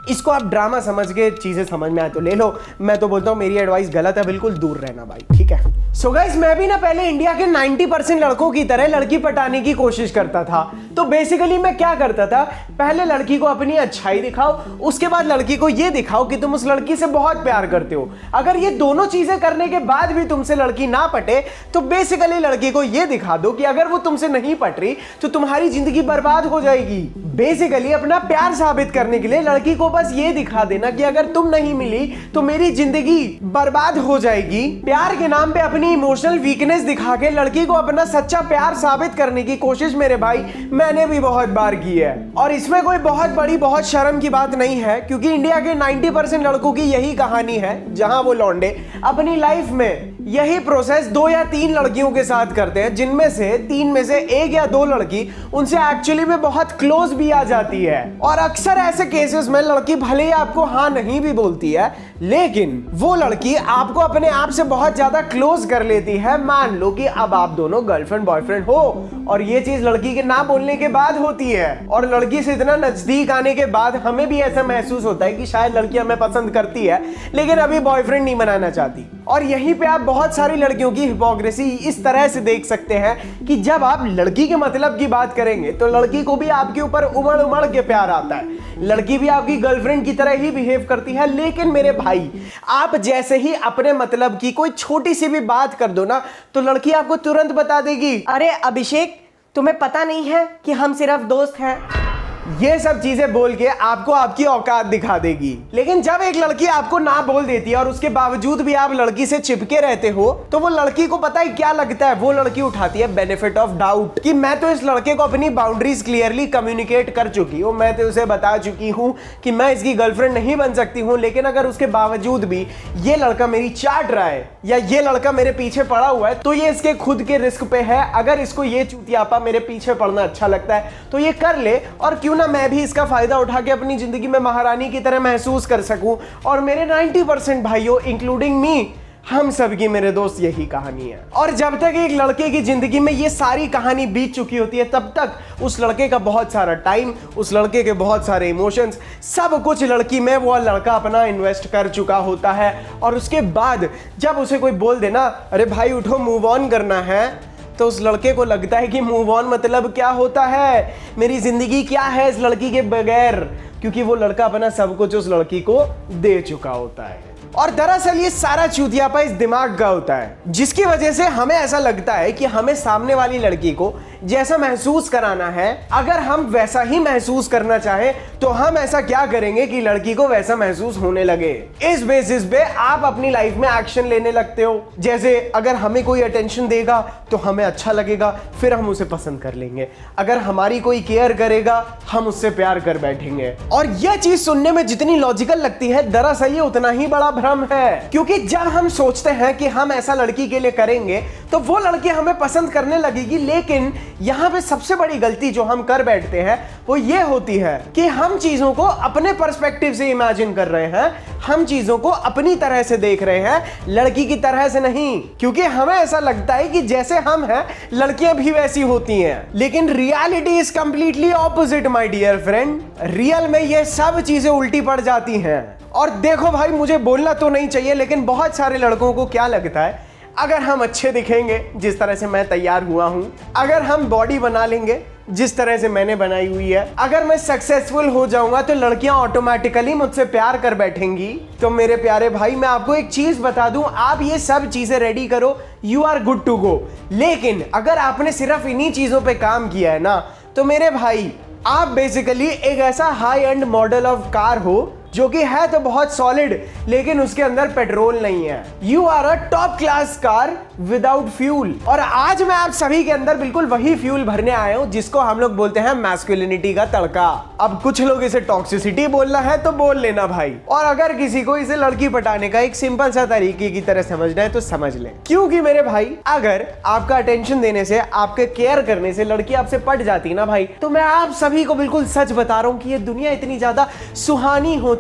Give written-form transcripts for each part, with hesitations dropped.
इसको आप ड्रामा समझ के चीजें समझ में आए तो ले लो, मैं तो बोलता हूँ मेरी एडवाइस गलत है, बिल्कुल दूर रहना भाई, ठीक है। सो गाइस, मैं भी ना पहले इंडिया के 90% लड़कों की तरह लड़की पटाने की कोशिश करता था। तो बेसिकली मैं क्या करता था, पहले लड़की को अपनी अच्छाई दिखाओ, उसके बाद लड़की को ये दिखाओ कि तुम उस लड़की से बहुत प्यार करते हो। अगर ये दोनों चीजें करने के बाद भी तुमसे लड़की ना पटे तो बेसिकली लड़की को ये दिखा दो कि अगर वो तुमसे नहीं पट रही तो तुम्हारी जिंदगी बर्बाद हो जाएगी। बेसिकली अपना प्यार साबित करने के लिए लड़की को बस ये दिखा देना कि अगर तुम नहीं मिली तो मेरी जिंदगी बर्बाद हो जाएगी। प्यार के नाम पे अपनी इमोशनल वीकनेस दिखा के लड़की को अपना सच्चा प्यार साबित करने की कोशिश मेरे भाई मैंने भी बहुत बार की है। और इसमें कोई बहुत बड़ी बहुत शर्म की बात नहीं है, क्योंकि इंडिया के 90% लड़कों की यही कहानी है, जहां वो लौंडे अपनी लाइफ में यही प्रोसेस 2 या 3 लड़कियों के साथ करते हैं, जिनमें से 3 में से 1 या 2 लड़की उनसे एक्चुअली में बहुत क्लोज भी आ जाती है। और अक्सर ऐसे केसेस में लड़की भले ही आपको हाँ नहीं भी बोलती है, लेकिन वो लड़की आपको अपने आप से बहुत ज्यादा क्लोज कर लेती है। मान लो कि अब आप दोनों गर्लफ्रेंड बॉयफ्रेंड हो और ये चीज लड़की के ना बोलने के बाद होती है, और लड़की से इतना नजदीक आने के बाद हमें भी ऐसा महसूस होता है कि शायद लड़की हमें पसंद करती है लेकिन अभी बॉयफ्रेंड नहीं बनाना चाहती। और यहीं पे आप बहुत सारी लड़कियों की हिपोक्रेसी इस तरह से देख सकते हैं कि जब आप लड़की के मतलब की बात करेंगे तो लड़की को भी आपके ऊपर उमड़ उमड़ के प्यार आता है, लड़की भी आपकी गर्लफ्रेंड की तरह ही बिहेव करती है। लेकिन मेरे भाई, आप जैसे ही अपने मतलब की कोई छोटी सी भी बात कर दो ना तो लड़की आपको तुरंत बता देगी, अरे अभिषेक तुम्हें पता नहीं है कि हम सिर्फ दोस्त हैं। ये सब चीजें बोल के आपको आपकी औकात दिखा देगी। लेकिन जब एक लड़की आपको ना बोल देती है और उसके बावजूद भी आप लड़की से चिपके रहते हो तो वो लड़की को पता है क्या लगता है, वो लड़की उठाती है बेनिफिट ऑफ डाउट कि मैं तो इस लड़के को अपनी बाउंड्रीज क्लियरली कम्युनिकेट कर चुकी हूँ, मैं तो उसे बता चुकी हूँ कि मैं इसकी गर्लफ्रेंड नहीं बन सकती हूँ, लेकिन अगर उसके बावजूद भी ये लड़का मेरी चाट रहा है या ये लड़का मेरे पीछे पड़ा हुआ है तो ये इसके खुद के रिस्क पे है। अगर इसको ये चूतियापा मेरे पीछे पड़ना अच्छा लगता है तो ये कर ले, और क्यों ना मैं भी इसका फायदा उठा के अपनी जिंदगी में महारानी की तरह महसूस कर सकूं। और मेरे 90% भाइयों इंक्लूडिंग मी, हम सब की मेरे दोस्त यही कहानी है। और जब तक एक लड़के की जिंदगी में ये सारी कहानी बीत चुकी होती है तब तक उस लड़के का बहुत सारा टाइम, उस लड़के के बहुत सारे इमोशंस, सब कुछ लड़की में वो लड़का अपना इन्वेस्ट कर चुका होता है। और उसके बाद जब उसे कोई बोल देना अरे भाई उठो मूव ऑन करना है, तो उस लड़के को लगता है कि मूव ऑन मतलब क्या होता है, मेरी जिंदगी क्या है इस लड़की के बगैर, क्योंकि वो लड़का अपना सब कुछ उस लड़की को दे चुका होता है। और दरअसल ये सारा चूतियापा इस दिमाग का होता है, जिसकी वजह से हमें ऐसा लगता है कि हमें सामने वाली लड़की को जैसा महसूस कराना है, अगर हम वैसा ही महसूस करना चाहें तो हम ऐसा क्या करेंगे कि लड़की को वैसा महसूस होने लगे। इस बेसिस पे आप अपनी लाइफ में एक्शन लेने लगते हो। जैसे अगर हमें कोई अटेंशन देगा तो हमें अच्छा लगेगा, फिर हम उसे पसंद कर लेंगे। अगर हमारी कोई केयर करेगा हम उससे प्यार कर बैठेंगे। और यह चीज सुनने में जितनी लॉजिकल लगती है, दरअसल ये उतना ही बड़ा भ्रम है, क्योंकि जब हम सोचते हैं कि हम ऐसा लड़की के लिए करेंगे तो वो लड़की हमें पसंद करने लगेगी। लेकिन यहां पे सबसे बड़ी गलती जो हम कर बैठते हैं वो ये होती है कि हम चीजों को अपने पर्सपेक्टिव से इमेजिन कर रहे हैं, हम चीजों को अपनी तरह से देख रहे हैं, लड़की की तरह से नहीं। क्योंकि हमें ऐसा लगता है कि जैसे हम हैं लड़कियां भी वैसी होती हैं, लेकिन reality is completely opposite my dear friend. Real में ये सब चीजें उल्टी पड़ जाती हैं। और देखो भाई, मुझे बोलना तो नहीं चाहिए लेकिन बहुत सारे लड़कों को क्या लगता है, अगर हम अच्छे दिखेंगे जिस तरह से मैं तैयार हुआ हूं, अगर हम बॉडी बना लेंगे जिस तरह से मैंने बनाई हुई है, अगर मैं सक्सेसफुल हो जाऊंगा तो लड़कियां ऑटोमेटिकली मुझसे प्यार कर बैठेंगी। तो मेरे प्यारे भाई, मैं आपको एक चीज बता दूं, आप ये सब चीजें रेडी करो, you are good to go. लेकिन अगर आपने सिर्फ इन्हीं चीजों पे काम किया है ना, तो मेरे भाई आप बेसिकली एक ऐसा high and model of car हो जो कि है तो बहुत सॉलिड लेकिन उसके अंदर पेट्रोल नहीं है। You are a top class car without fuel. और आज मैं आप सभी के अंदर बिल्कुल वही फ्यूल भरने आया हूं जिसको हम लोग बोलते हैं मैस्कुलिनिटी का तड़का। अब कुछ लोग इसे टॉक्सिसिटी बोलना है तो बोल लेना भाई, और अगर किसी को इसे लड़की पटाने का एक सिंपल सा तरीके की तरह समझना है तो समझ ले। क्योंकि मेरे भाई, अगर आपका अटेंशन देने से, आपके केयर करने से लड़की आपसे पट जाती ना भाई, तो मैं आप सभी को बिल्कुल सच बता रहा हूं कि ये दुनिया इतनी ज्यादा सुहानी होती,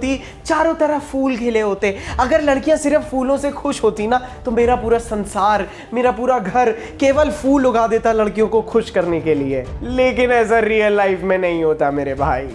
चारों तरफ फूल खिले होते। अगर लड़कियां सिर्फ फूलों से खुश होती ना तो मेरा पूरा संसार, मेरा पूरा घर केवल फूल उगा देता लड़कियों को खुश करने के लिए। लेकिन ऐसा रियल लाइफ में नहीं होता मेरे भाई।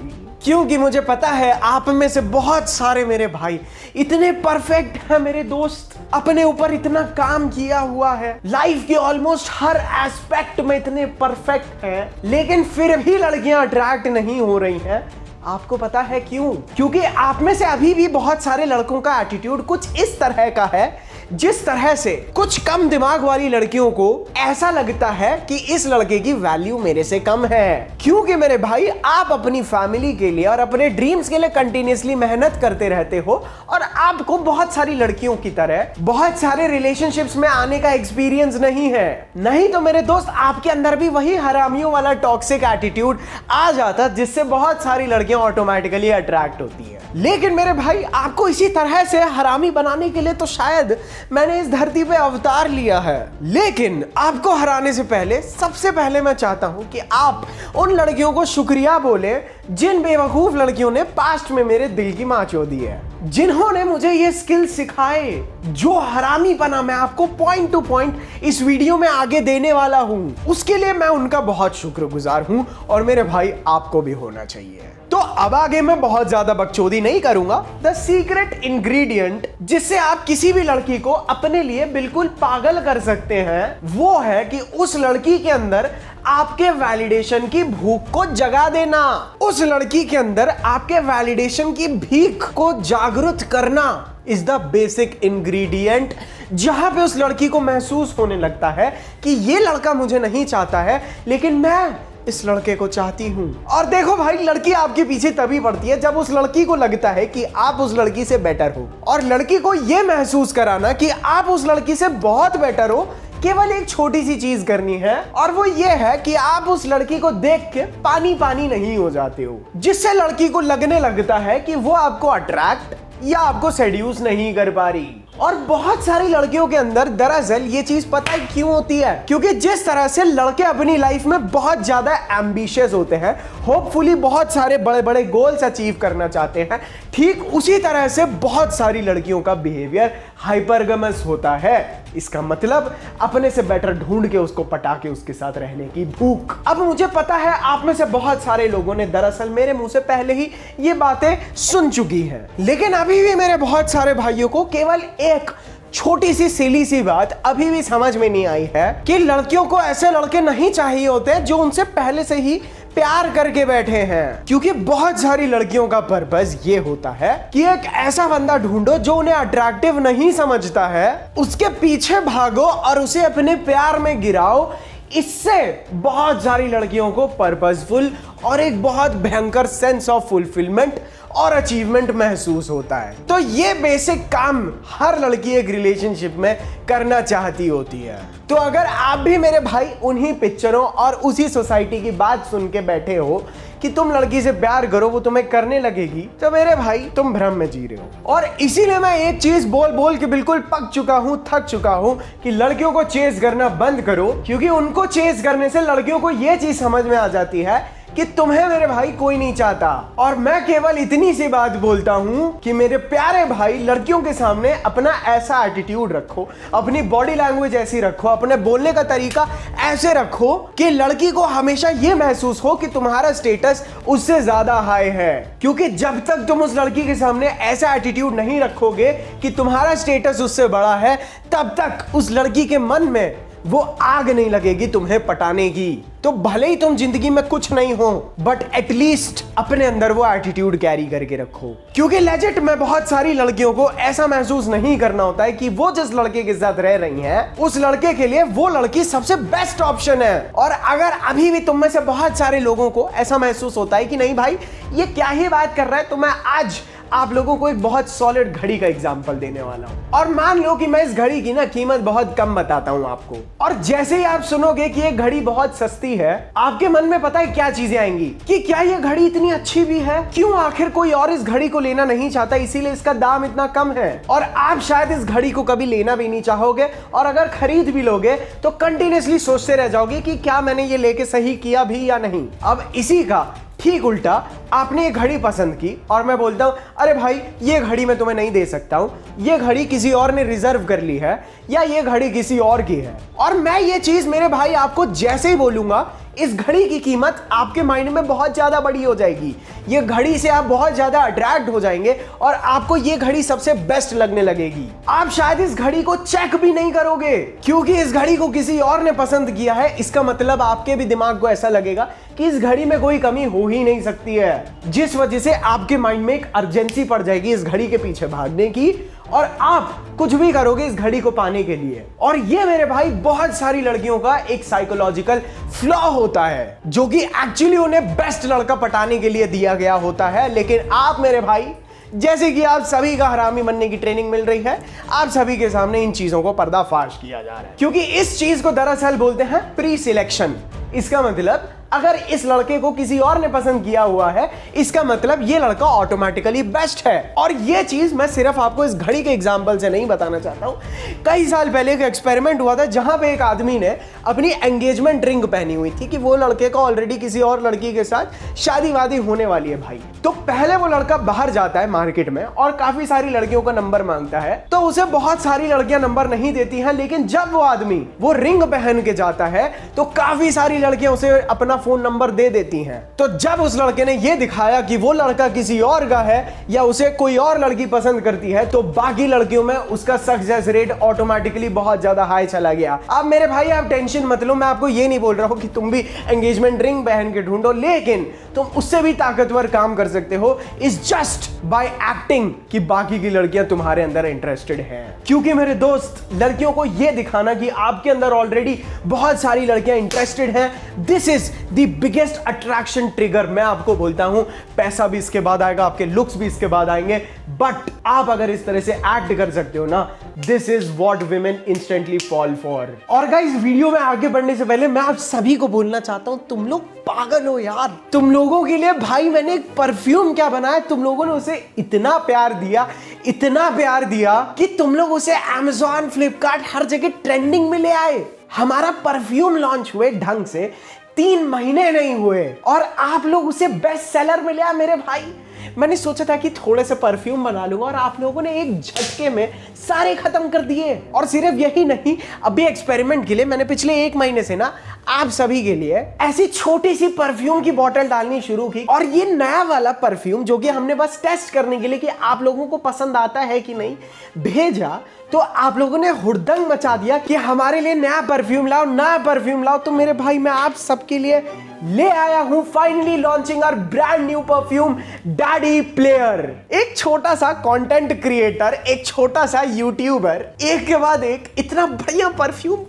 क्योंकि मुझे पता है आप में से बहुत सारे मेरे भाई इतने परफेक्ट हैं, मेरे दोस्त अपने ऊपर इतना काम किया हुआ है, लाइफ के ऑलमोस्ट हर एस्पेक्ट में इतने परफेक्ट हैं, लेकिन फिर भी लड़कियां अट्रैक्ट नहीं हो रही हैं। आपको पता है क्यों? क्योंकि आप में से अभी भी बहुत सारे लड़कों का एटीट्यूड कुछ इस तरह का है, जिस तरह से कुछ कम दिमाग वाली लड़कियों को ऐसा लगता है कि इस लड़के की वैल्यू मेरे से कम है। क्योंकि मेरे भाई आप अपनी फैमिली के लिए और अपने ड्रीम्स के लिए कंटिन्यूअसली मेहनत करते रहते हो और आपको बहुत सारी लड़कियों की तरह बहुत सारे रिलेशनशिप्स में आने का एक्सपीरियंस नहीं है। नहीं तो मेरे दोस्त आपके अंदर भी वही हरामियों वाला टॉक्सिक एटीट्यूड आ जाता जिससे बहुत सारी लड़कियां ऑटोमेटिकली अट्रैक्ट होती है। लेकिन मेरे भाई आपको इसी तरह से हरामी बनाने के लिए तो शायद मैंने इस धरती पे अवतार लिया है। लेकिन आपको हराने से पहले सबसे पहले मैं चाहता हूं कि आप उन लड़कियों को शुक्रिया बोले जिन बेवकूफ लड़कियों ने पास्ट में मेरे दिल की मां चो दी है, जिन्होंने मुझे ये स्किल सिखाए। जो हरामीपना मैं आपको पॉइंट टू पॉइंट इस वीडियो में आगे देने वाला हूं, उसके लिए मैं उनका बहुत शुक्रगुजार हूं और मेरे भाई आपको भी होना चाहिए। तो अब आगे मैं बहुत ज्यादा बकचोदी नहीं करूंगा। द सीक्रेट इंग्रेडिएंट जिससे आप किसी भी लड़की को अपने लिए बिल्कुल पागल कर सकते हैं, वो है कि उस लड़की के अंदर आपके वैलिडेशन की भूख को जगा देना, उस लड़की के अंदर आपके वैलिडेशन की भीख को जागृत करना इज द बेसिक इंग्रेडिएंट, जहां पे उस लड़की को महसूस होने लगता है कि ये लड़का मुझे नहीं चाहता है लेकिन मैं इस लड़के को चाहती हूं। और देखो भाई, लड़की आपके पीछे तभी पड़ती है जब उस लड़की को लगता है कि आप उस लड़की से बेटर हो, और लड़की को यह महसूस कराना कि आप उस लड़की से बहुत बेटर हो केवल एक छोटी सी चीज करनी है, और वो ये है कि आप उस लड़की को देख के पानी पानी नहीं हो जाते हो, जिससे लड़की को लगने लगता है कि वो आपको अट्रैक्ट या आपको सेड्यूस नहीं कर पा रही। और बहुत सारी लड़कियों के अंदर दरअसल ये चीज पता है क्यों होती है? क्योंकि जिस तरह से लड़के अपनी लाइफ में बहुत ज्यादा एम्बिशियस होते हैं, होपफुली बहुत सारे बड़े बड़े गोल्स अचीव करना चाहते हैं, ठीक उसी तरह से बहुत सारी लड़कियों का बिहेवियर हाइपरगमस होता है। इसका मतलब अपने से बेटर ढूंढ के उसको पटा के उसके साथ रहने की भूख। अब मुझे पता है आप में से बहुत सारे लोगों ने दरअसल मेरे मुंह से पहले ही ये बातें सुन चुकी हैं, लेकिन अभी भी मेरे बहुत सारे भाइयों को केवल एक छोटी सी सिली सी बात अभी भी समझ में नहीं आई है कि लड़कियों को ऐसे लड़के नहीं चाहिए होते जो उनसे पहले से ही प्यार करके बैठे हैं। क्योंकि बहुत सारी लड़कियों का पर्पस ये होता है कि एक ऐसा बंदा ढूंढो जो उन्हें अट्रैक्टिव नहीं समझता है, उसके पीछे भागो और उसे अपने प्यार में गिराओ। इससे बहुत सारी लड़कियों को पर्पसफुल और एक बहुत भयंकर सेंस ऑफ फुलफिलमेंट और अचीवमेंट महसूस होता है। तो ये बेसिक काम हर लड़की एक रिलेशनशिप में करना चाहती होती है। तो अगर आप भी मेरे भाई उन्हीं पिक्चरों और उसी सोसाइटी की बात सुन के बैठे हो कि तुम लड़की से प्यार करो वो तुम्हें करने लगेगी, तो मेरे भाई तुम भ्रम में जी रहे हो। और इसीलिए मैं एक चीज बोल बोल के बिल्कुल पक चुका हूं, थक चुका हूं कि लड़कियों को चेस करना बंद करो, क्योंकि उनको चेस करने से लड़कियों को यह चीज समझ में आ जाती है कि तुम्हें मेरे भाई कोई नहीं चाहता। और मैं केवल इतनी सी बात बोलता हूं कि मेरे प्यारे भाई, लड़कियों के सामने अपना ऐसा एटीट्यूड रखो, अपनी बॉडी लैंग्वेज ऐसी रखो, अपने बोलने का तरीका ऐसे रखो कि लड़की को हमेशा यह महसूस हो कि तुम्हारा स्टेटस उससे ज्यादा हाई है। क्योंकि जब तक तुम उस लड़की के सामने ऐसा एटीट्यूड नहीं रखोगे कि तुम्हारा स्टेटस उससे बड़ा है, तब तक उस लड़की के मन में वो आग नहीं लगेगी तुम्हें पटाने की। तो भले ही तुम जिंदगी में कुछ नहीं हो, बट एटलीस्ट अपने अंदर वो एटीट्यूड कैरी करके रखो। क्योंकि लेजिट में बहुत सारी लड़कियों को ऐसा महसूस नहीं करना होता है कि वो जिस लड़के के साथ रह रही हैं, उस लड़के के लिए वो लड़की सबसे बेस्ट ऑप्शन है। और अगर अभी भी तुम में से बहुत सारे लोगों को ऐसा महसूस होता है कि नहीं भाई ये क्या ही बात कर रहा है, तो मैं आज आप लोगों को एक बहुत सॉलिड घड़ी का एग्जांपल देने वाला हूं। और मान लो कि मैं इस घड़ी की ना कीमत बहुत कम बताता हूं आपको, और जैसे ही आप सुनोगे कि ये घड़ी बहुत सस्ती है, आपके मन में पता है क्या चीजें आएंगी कि क्या ये घड़ी इतनी अच्छी भी है, क्यों आखिर कोई और इस घड़ी को लेना नहीं चाहता, इसीलिए इसका दाम इतना कम है। और आप शायद इस घड़ी को कभी लेना भी नहीं चाहोगे, और अगर खरीद भी लोगे तो कंटिन्यूअसली सोचते रह जाओगे कि क्या मैंने ये लेके सही किया भी या नहीं। अब इसी का ठीक उल्टा, आपने ये घड़ी पसंद की और मैं बोलता हूं अरे भाई ये घड़ी मैं तुम्हें नहीं दे सकता हूं, ये घड़ी किसी और ने रिजर्व कर ली है, या ये घड़ी किसी और की है। और मैं ये चीज मेरे भाई आपको जैसे ही बोलूंगा इस घड़ी की कीमत आपके माइंड में बहुत ज्यादा बड़ी हो जाएगी। ये घड़ी से आप बहुत ज्यादा अट्रैक्ट हो जाएंगे और आपको ये घड़ी सबसे बेस्ट लगने लगेगी। आप शायद इस घड़ी को चेक भी नहीं करोगे क्योंकि इस घड़ी को किसी और ने पसंद किया है। इसका मतलब आपके भी दिमाग को ऐसा लगेगा कि इस घड़ी में कोई कमी हो ही नहीं सकती है, जिस वजह से आपके माइंड में एक अर्जेंसी पड़ जाएगी इस घड़ी के पीछे भागने की और आप कुछ भी करोगे इस घड़ी को पाने के लिए। और ये मेरे भाई बहुत सारी लड़कियों का एक साइकोलॉजिकल फ्लॉ होता है जो कि एक्चुअली उन्हें बेस्ट लड़का पटाने के लिए दिया गया होता है। लेकिन आप मेरे भाई, जैसे कि आप सभी का हरामी बनने की ट्रेनिंग मिल रही है, आप सभी के सामने इन चीजों को पर्दाफाश किया जा रहा है क्योंकि इस चीज को दरअसल बोलते हैं प्री सिलेक्शन। इसका मतलब अगर इस लड़के को किसी और ने पसंद किया हुआ है, इसका मतलब ये लड़का ऑटोमेटिकली बेस्ट है। और ये चीज मैं सिर्फ आपको इस घड़ी के एग्जांपल से नहीं बताना चाहता हूं। कई साल पहले एक एक्सपेरिमेंट हुआ था जहां पे एक आदमी ने अपनी एंगेजमेंट रिंग पहनी हुई थी कि वो लड़के का ऑलरेडी किसी और लड़की के साथ शादी वादी होने वाली है भाई। तो पहले वो लड़का बाहर जाता है मार्केट में और काफी सारी लड़कियों का नंबर मांगता है, तो उसे बहुत सारी लड़कियां नंबर नहीं देती हैं। लेकिन जब वो आदमी वो रिंग पहन के जाता है तो काफी सारी लड़कियां उसे अपना फोन नंबर दे देती हैं। तो जब उस लड़के ने यह दिखाया कि वो लड़का किसी और का है या उसे कोई और लड़की पसंद करती है, तो बाकी लड़कियों में उसका सक्सेस रेट ऑटोमेटिकली बहुत ज्यादा हाई चला गया। अब मेरे भाई आप टेंशन मत लो, मैं आपको ये नहीं बोल रहा हूं कि तुम भी एंगेजमेंट रिंग पहन के ढूंढो, लेकिन तुम उससे भी ताकतवर काम कर सकते हो इज जस्ट बाय एक्टिंग कि बाकी की लड़कियां तुम्हारे अंदर इंटरेस्टेड हैं। क्योंकि मेरे दोस्त, लड़कियों को यह दिखाना कि आपके अंदर ऑलरेडी बहुत सारी लड़कियां इंटरेस्टेड हैं, this is the biggest attraction trigger. मैं आपको बोलता हूं पैसा भी इसके बाद आएगा, आपके लुक्स भी इसके बाद आएंगे, बट आप अगर इस तरह से एक्ट कर सकते हो ना, this is what women instantly fall for. और गाइस, वीडियो में आगे बढ़ने से पहले मैं आप सभी को बोलना चाहता हूं, तुम लोग पागल हो यार। तुम लोगों के लिए भाई मैंने एक परफ्यूम क्या बनाया, तुम लोगों ने उसे इतना प्यार दिया, इतना प्यार दिया कि तुम लोग उसे Amazon, फ्लिपकार्ट हर जगह ट्रेंडिंग में ले आए। हमारा परफ्यूम लॉन्च हुए ढंग से 3 महीने नहीं हुए और आप लोग उसे बेस्ट सेलर में ले आए। मेरे भाई, मैंने सोचा था कि थोड़े से परफ्यूम बना लूंगा और आप लोगों ने एक झटके में सारे खत्म कर दिए। और सिर्फ यही नहीं, अभी एक्सपेरिमेंट के लिए मैंने पिछले 1 महीने से ना आप सभी के लिए ऐसी छोटी सी परफ्यूम की बोतल डालनी शुरू की। और ये नया वाला परफ्यूम जो कि हमने बस टेस्ट करने के लिए कि आप लोगों को पसंद आता है कि नहीं भेजा, तो आप लोगों ने हुड़दंग मचा दिया कि हमारे लिए नया परफ्यूम लाओ, नया परफ्यूम लाओ। तो मेरे भाई, मैं आप सबके लिए ले आया हूं finally launching our brand new perfume daddy player. एक छोटा सा कंटेंट क्रिएटर, एक छोटा सा यूट्यूबर, एक के बाद एक इतना बढ़िया परफ्यूम,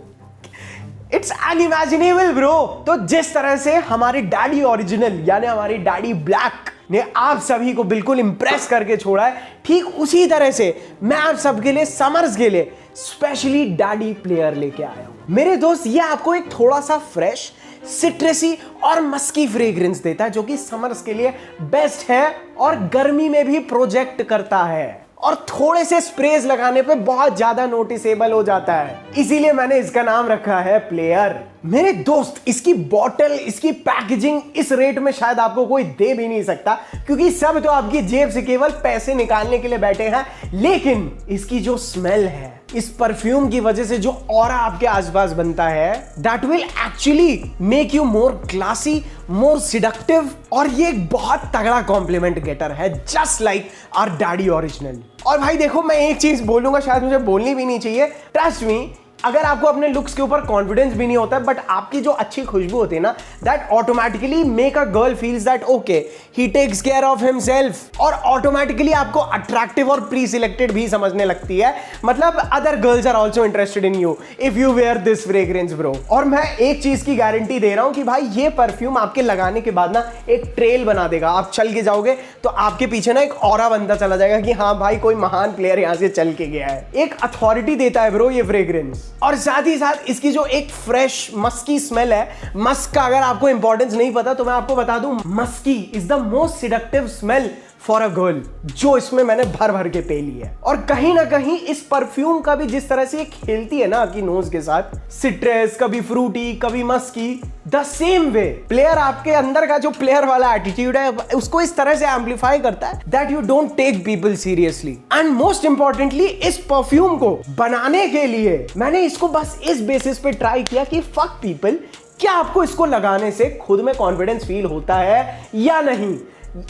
इट्स अनइमेजिनेबल ब्रो। तो जिस तरह से हमारे डैडी ओरिजिनल यानी हमारी डैडी ब्लैक ने आप सभी को बिल्कुल इंप्रेस करके छोड़ा है, ठीक उसी तरह से मैं आप सबके लिए समर्स के लिए स्पेशली डैडी प्लेयर लेके आया हूं। मेरे दोस्त, ये आपको एक थोड़ा सा फ्रेश, सिट्रसी और मस्की फ्रेग्रेंस देता है जो कि समर्स के लिए बेस्ट है और गर्मी में भी प्रोजेक्ट करता है और थोड़े से स्प्रेज लगाने पे बहुत ज्यादा नोटिसेबल हो जाता है। इसीलिए मैंने इसका नाम रखा है प्लेयर। मेरे दोस्त, इसकी बॉटल, इसकी पैकेजिंग इस रेट में शायद आपको कोई दे भी नहीं सकता क्योंकि सब तो आपकी जेब से केवल पैसे निकालने के लिए बैठे हैं। लेकिन इसकी जो स्मेल है, इस परफ्यूम की वजह से जो ऑरा आपके आसपास बनता है, that will actually make you more classy, more seductive. और ये एक बहुत तगड़ा कॉम्प्लीमेंट गेटर है, just like our daddy original. और भाई देखो, मैं एक चीज बोलूंगा, शायद मुझे बोलनी भी नहीं चाहिए, ट्रस्ट मी, अगर आपको अपने लुक्स के ऊपर कॉन्फिडेंस भी नहीं होता है, बट आपकी जो अच्छी खुशबू होती है ना, that automatically make a girl feels that okay he takes care of himself, और ऑटोमेटिकली आपको अट्रैक्टिव और प्री सिलेक्टेड भी समझने लगती है। मतलब other girls are also interested in you if you wear this fragrance bro. और मैं एक चीज की गारंटी दे रहा हूं कि भाई ये परफ्यूम आपके लगाने के बाद ना एक ट्रेल बना देगा। आप चल के जाओगे तो आपके पीछे ना एक ऑरा बनता चला जाएगा कि हाँ भाई, कोई महान प्लेयर यहां से चल के गया है। एक अथॉरिटी देता है ब्रो ये फ्रेग्रेंस। और साथ ही साथ इसकी जो एक फ्रेश मस्की स्मेल है, मस्क का अगर आपको इंपॉर्टेंस नहीं पता तो मैं आपको बता दूं, musky is the most seductive smell for a girl, जो इसमें मैंने भर भर के पे ली है। और कहीं ना कहीं इस परफ्यूम का भी जिस तरह से ये खेलती है ना आपकी नोज के साथ, सिट्रस, कभी फ्रूटी, कभी musky, the same way player आपके अंदर का जो प्लेयर वाला एटीट्यूड है उसको इस तरह से एम्पलीफाई करता है that you don't take people seriously. And most importantly, इस परफ्यूम को बनाने के लिए मैंने इसको बस इस बेसिस पे ट्राई किया कि फक पीपल, क्या आपको इसको लगाने से खुद में कॉन्फिडेंस फील होता है या नहीं?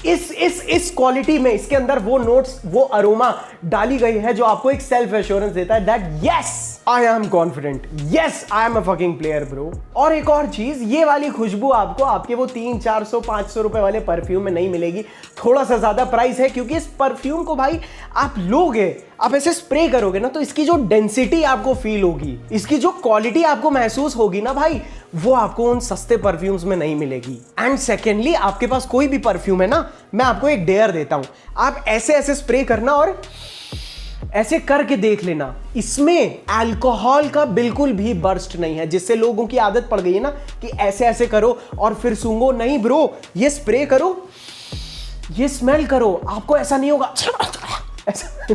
इस क्वालिटी में इसके अंदर वो नोट्स, वो अरोमा डाली गई है जो आपको एक सेल्फ एश्योरेंस देता है that yes I am confident, yes I am a fucking player bro. और एक और चीज, ये वाली खुशबू आपको आपके वो 300-400-500 रुपए वाले परफ्यूम में नहीं मिलेगी। थोड़ा सा ज्यादा प्राइस है क्योंकि इस परफ्यूम को भाई आप लोगे, आप ऐसे स्प्रे करोगे ना तो इसकी जो डेंसिटी आपको फील होगी, इसकी जो क्वालिटी आपको महसूस होगी ना भाई, वो आपको उन सस्ते परफ्यूम्स में नहीं मिलेगी। एंड सेकेंडली, आपके पास कोई भी परफ्यूम है ना, मैं आपको एक डेयर देता हूं, आप ऐसे ऐसे स्प्रे करना और ऐसे करके देख लेना, इसमें अल्कोहल का बिल्कुल भी बर्स्ट नहीं है, जिससे लोगों की आदत पड़ गई है ना कि ऐसे ऐसे करो और फिर सूंघो। नहीं ब्रो, ये स्प्रे करो, ये स्मेल करो, आपको ऐसा नहीं होगा ऐसा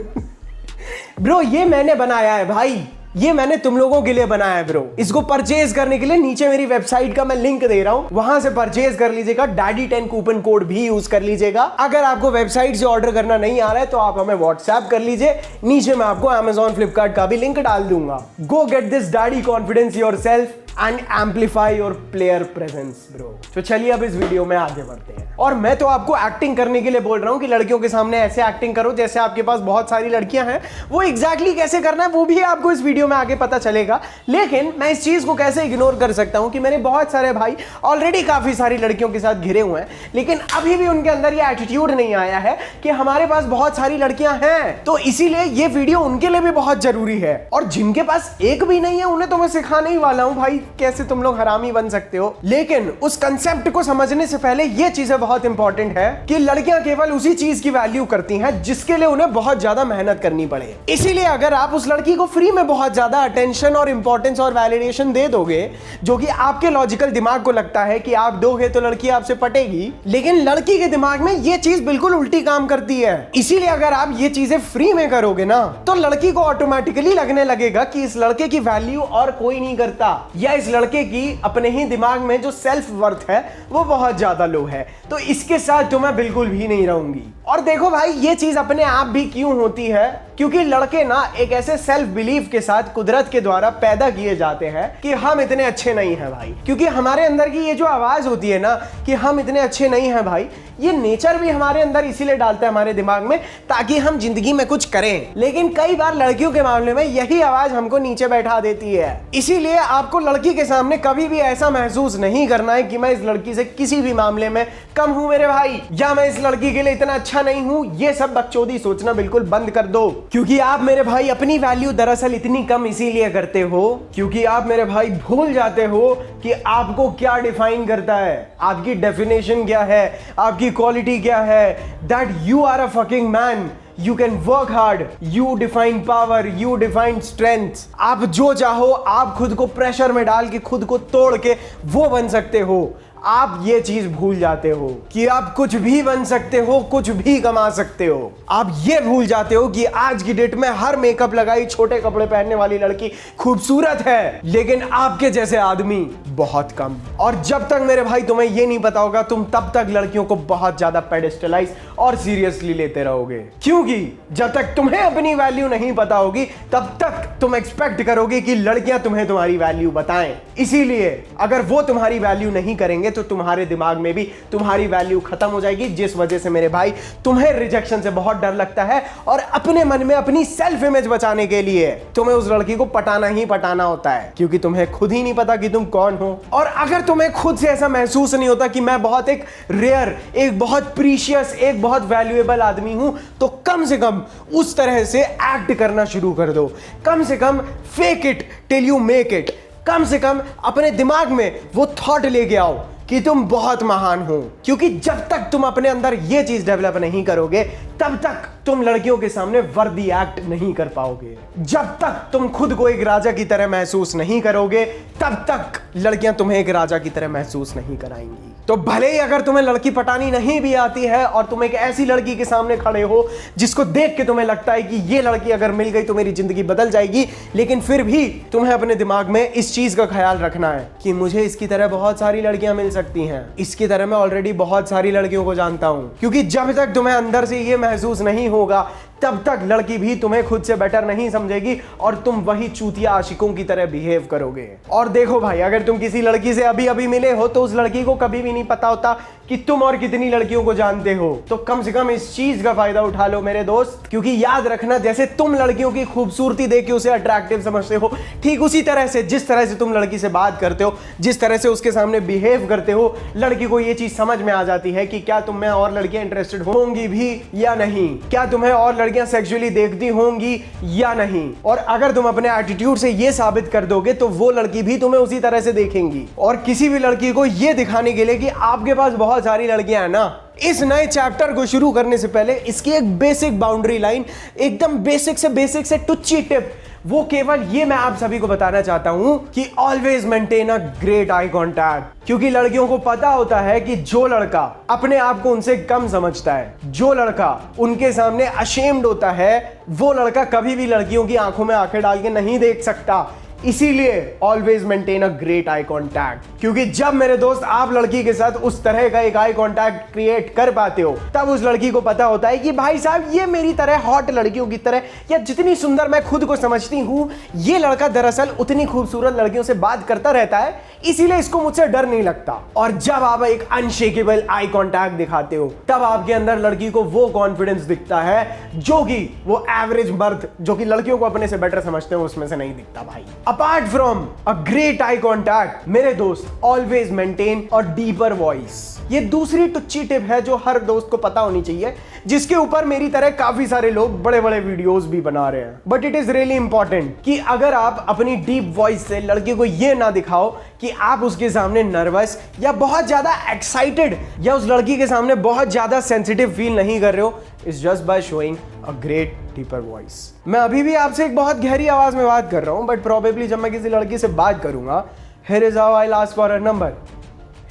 ब्रो ये मैंने बनाया है भाई, ये मैंने तुम लोगों के लिए बनाया है ब्रो। इसको परचेज करने के लिए नीचे मेरी वेबसाइट का मैं लिंक दे रहा हूं, वहां से परचेज कर लीजिएगा। daddy10 कूपन कोड भी यूज कर लीजिएगा। अगर आपको वेबसाइट से ऑर्डर करना नहीं आ रहा है तो आप हमें व्हाट्सएप कर लीजिए, नीचे मैं आपको Amazon फ्लिपकार्ट का भी लिंक डाल दूंगा। गो get this daddy confidence yourself and amplify your player presence bro. तो चलिए अब इस वीडियो में आगे बढ़ते हैं। और मैं तो आपको एक्टिंग करने के लिए बोल रहा हूं कि लड़कियों के सामने ऐसे एक्टिंग करो जैसे आपके पास बहुत सारी लड़कियां हैं। वो एग्जैक्टली कैसे करना है वो भी आपको इस वीडियो में आगे पता चलेगा। लेकिन मैं इस चीज को कैसे इग्नोर कर सकता हूं कि मेरे बहुत सारे भाई ऑलरेडी काफी सारी लड़कियों के साथ घिरे हुए हैं, लेकिन अभी भी उनके अंदर ये एटीट्यूड नहीं आया है कि हमारे पास बहुत सारी लड़कियां हैं। तो इसीलिए ये वीडियो उनके लिए भी बहुत जरूरी है। और जिनके पास एक भी नहीं है उन्हें तो मैं सिखाने ही वाला हूं भाई कैसे तुम लोग हरामी बन सकते हो। लेकिन उस कंसेप्ट को समझने से पहले ये चीजें बहुत इंपॉर्टेंट है कि लड़कियां केवल उसी चीज की वैल्यू करती हैं जिसके लिए उन्हें बहुत ज्यादा मेहनत करनी पड़े। इसीलिए अगर आप उस लड़की को फ्री में बहुत ज्यादा अटेंशन और इंपॉर्टेंस और वैलिडेशन दे दोगे, जो कि आपके लॉजिकल दिमाग को लगता है कि आप दोगे तो लड़की आपसे पटेगी, लेकिन लड़की के दिमाग में ये चीज बिल्कुल उल्टी काम करती है। इसीलिए अगर आप ये चीजें फ्री में करोगे ना तो लड़की को ऑटोमेटिकली लगने लगेगा कि इस लड़के की वैल्यू और कोई नहीं करता, या इस लड़के की अपने ही दिमाग में जो सेल्फ वर्थ है वो बहुत ज्यादा लो है। तो इसके साथ तो मैं बिल्कुल भी नहीं रहूंगी। और देखो भाई ये चीज अपने आप भी क्यों होती है, क्योंकि लड़के ना एक ऐसे सेल्फ बिलीफ के साथ कुदरत के द्वारा पैदा किए जाते हैं कि हम इतने अच्छे नहीं हैं भाई। क्योंकि हमारे अंदर की ये जो आवाज होती है ना कि हम इतने अच्छे नहीं हैं भाई, ये नेचर भी हमारे अंदर इसीलिए डालता है हमारे दिमाग में ताकि हम जिंदगी में कुछ करें। लेकिन कई बार लड़कियों के मामले में यही आवाज हमको नीचे बैठा देती है। इसीलिए आपको लड़की के सामने कभी भी ऐसा महसूस नहीं करना है कि मैं इस लड़की से किसी भी मामले में कम हूं मेरे भाई, या मैं इस लड़की के लिए इतना अच्छा नहीं हूं। ये सब बकचोदी सोचना बिल्कुल बंद कर दो, क्योंकि आप मेरे भाई अपनी वैल्यू दरअसल इतनी कम इसीलिए करते हो क्योंकि आप मेरे भाई भूल जाते हो कि आपको क्या डिफाइन करता है, आपकी डेफिनेशन क्या है, आपकी क्वालिटी क्या है। That you are a fucking man, You can work hard, you define power, you define strength। आप जो चाहो आप खुद को प्रेशर में डाल के खुद को तोड़ के वो बन सकते हो। आप ये चीज भूल जाते हो कि आप कुछ भी बन सकते हो, कुछ भी कमा सकते हो। आप ये भूल जाते हो कि आज की डेट में हर मेकअप लगाई छोटे कपड़े पहनने वाली लड़की खूबसूरत है, लेकिन आपके जैसे आदमी बहुत कम। और जब तक मेरे भाई तुम्हें ये नहीं पता होगा तुम तब तक लड़कियों को बहुत ज्यादा पेडिस्टलाइज और सीरियसली लेते रहोगे, क्योंकि जब तक तुम्हें अपनी वैल्यू नहीं पता होगी तब तक तुम एक्सपेक्ट करोगे कि लड़कियां तुम्हें तुम्हारी वैल्यू बताएं। इसीलिए अगर वो तुम्हारी वैल्यू नहीं करेंगे तो तुम्हारे दिमाग में भी तुम्हारी वैल्यू खत्म हो जाएगी, जिस वजह से मेरे भाई तुम्हें रिजेक्शन से बहुत डर लगता है और अपने मन में अपनी सेल्फ इमेज बचाने के लिए तुम्हें उस लड़की को पटाना ही पटाना होता है, क्योंकि तुम्हें खुद ही नहीं पता कि तुम कौन हो। और अगर तुम्हें खुद से ऐसा महसूस नहीं होता कि मैं बहुत एक रेयर, एक बहुत प्रीशियस, एक बहुत वैल्यूएबल आदमी हूं, तो कम से कम उस तरह से एक्ट करना शुरू कर दो। कम से कम fake it till you make it. कम से कम अपने दिमाग में वो थॉट लेके आओ कि तुम बहुत महान हो, क्योंकि जब तक तुम अपने अंदर ये चीज डेवलप नहीं करोगे तब तक तुम लड़कियों के सामने वर्दी एक्ट नहीं कर पाओगे। जब तक तुम खुद को एक राजा की तरह महसूस नहीं करोगे तब तक लड़कियां तुम्हें एक राजा की तरह महसूस नहीं कराएंगी। तो भले ही अगर तुम्हें लड़की पटानी नहीं भी आती है और तुम एक ऐसी लड़की के सामने खड़े हो जिसको देख के तुम्हें लगता है कि ये लड़की अगर मिल गई तो मेरी जिंदगी बदल जाएगी, लेकिन फिर भी तुम्हें अपने दिमाग में इस चीज का ख्याल रखना है कि मुझे इसकी तरह बहुत सारी लड़कियां मिल सकती हैं। इसकी तरह मैं ऑलरेडी बहुत सारी लड़कियों को जानता हूं। क्योंकि जब तक तुम्हें अंदर से ये महसूस नहीं होगा तब तक लड़की भी तुम्हें खुद से बेटर नहीं समझेगी और तुम वही चूतिया आशिकों की तरह बिहेव करोगे। और देखो भाई, अगर तुम किसी लड़की से अभी अभी मिले हो तो उस लड़की को कभी भी नहीं पता होता कि तुम और कितनी लड़कियों को जानते हो। तो कम से कम इस चीज का फायदा उठा लो मेरे दोस्त, क्योंकि याद रखना, जैसे तुम लड़कियों की खूबसूरती देख के उसे अट्रैक्टिव समझते हो, ठीक उसी तरह से जिस तरह से तुम लड़की से बात करते हो, जिस तरह से उसके सामने बिहेव करते हो, लड़की को ये चीज समझ में आ जाती है कि क्या तुम में और लड़कियां इंटरेस्टेड होंगी भी या नहीं, क्या तुम्हें और लड़कियां सेक्सुअली देखती होंगी या नहीं। और अगर तुम अपने एटीट्यूड से ये साबित कर दोगे तो वो लड़की भी तुम्हें उसी तरह से देखेंगी। और किसी भी लड़की को ये दिखाने के लिए कि आपके पास बहुत सारी लड़कियां हैं ना, इस नए चैप्टर को शुरू करने से पहले इसकी एक बेसिक बाउंड्री लाइन, एकदम बेसिक से टुच्ची टिप, वो केवल ये मैं आप सभी को बताना चाहता हूं कि always maintain a great eye contact. क्योंकि लड़कियों को पता होता है कि जो लड़का अपने आप को उनसे कम समझता है, जो लड़का उनके सामने अशेम्ड होता है, वो लड़का कभी भी लड़कियों की आंखों में आंखें डाल के नहीं देख सकता। इसीलिए always maintain a great eye contact, क्योंकि जब मेरे दोस्त आप लड़की के साथ उस तरह का एक आई कांटेक्ट क्रिएट कर पाते हो, तब उस लड़की को पता होता है कि भाई साहब ये मेरी तरह हॉट लड़कियों की तरह, या जितनी सुंदर मैं खुद को समझती हूं, ये लड़का दरअसल उतनी खूबसूरत लड़कियों से बात करता रहता है, इसीलिए इसको मुझसे डर नहीं लगता। और जब आप एक अनशेकेबल आई कांटेक्ट दिखाते हो, तब आपके अंदर लड़की को वो कॉन्फिडेंस दिखता है जो कि वो एवरेज मर्द जो कि लड़कियों को अपने से बेटर समझते हैं उसमें से नहीं दिखता भाई। Apart from a great eye contact मेरे दोस्त, always maintain a deeper voice. ये दूसरी टुच्ची टिप है जो हर दोस्त को पता होनी चाहिए, जिसके ऊपर मेरी तरह काफी सारे लोग बड़े बड़े वीडियोस भी बना रहे हैं। But it is really important कि अगर आप अपनी डीप वॉइस से लड़की को ये ना दिखाओ कि आप उसके सामने नर्वस या बहुत ज्यादा एक्साइटेड या उस लड़की के सामने बहुत ज्यादा सेंसिटिव फील नहीं कर रहे हो, it's just by showing a great deeper voice. मैं अभी भी आपसे एक बहुत गहरी आवाज में बात कर रहा हूं, बट प्रोबेबली जब मैं किसी लड़की से बात करूंगा, here is how I ask for her number,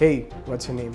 hey what's your name,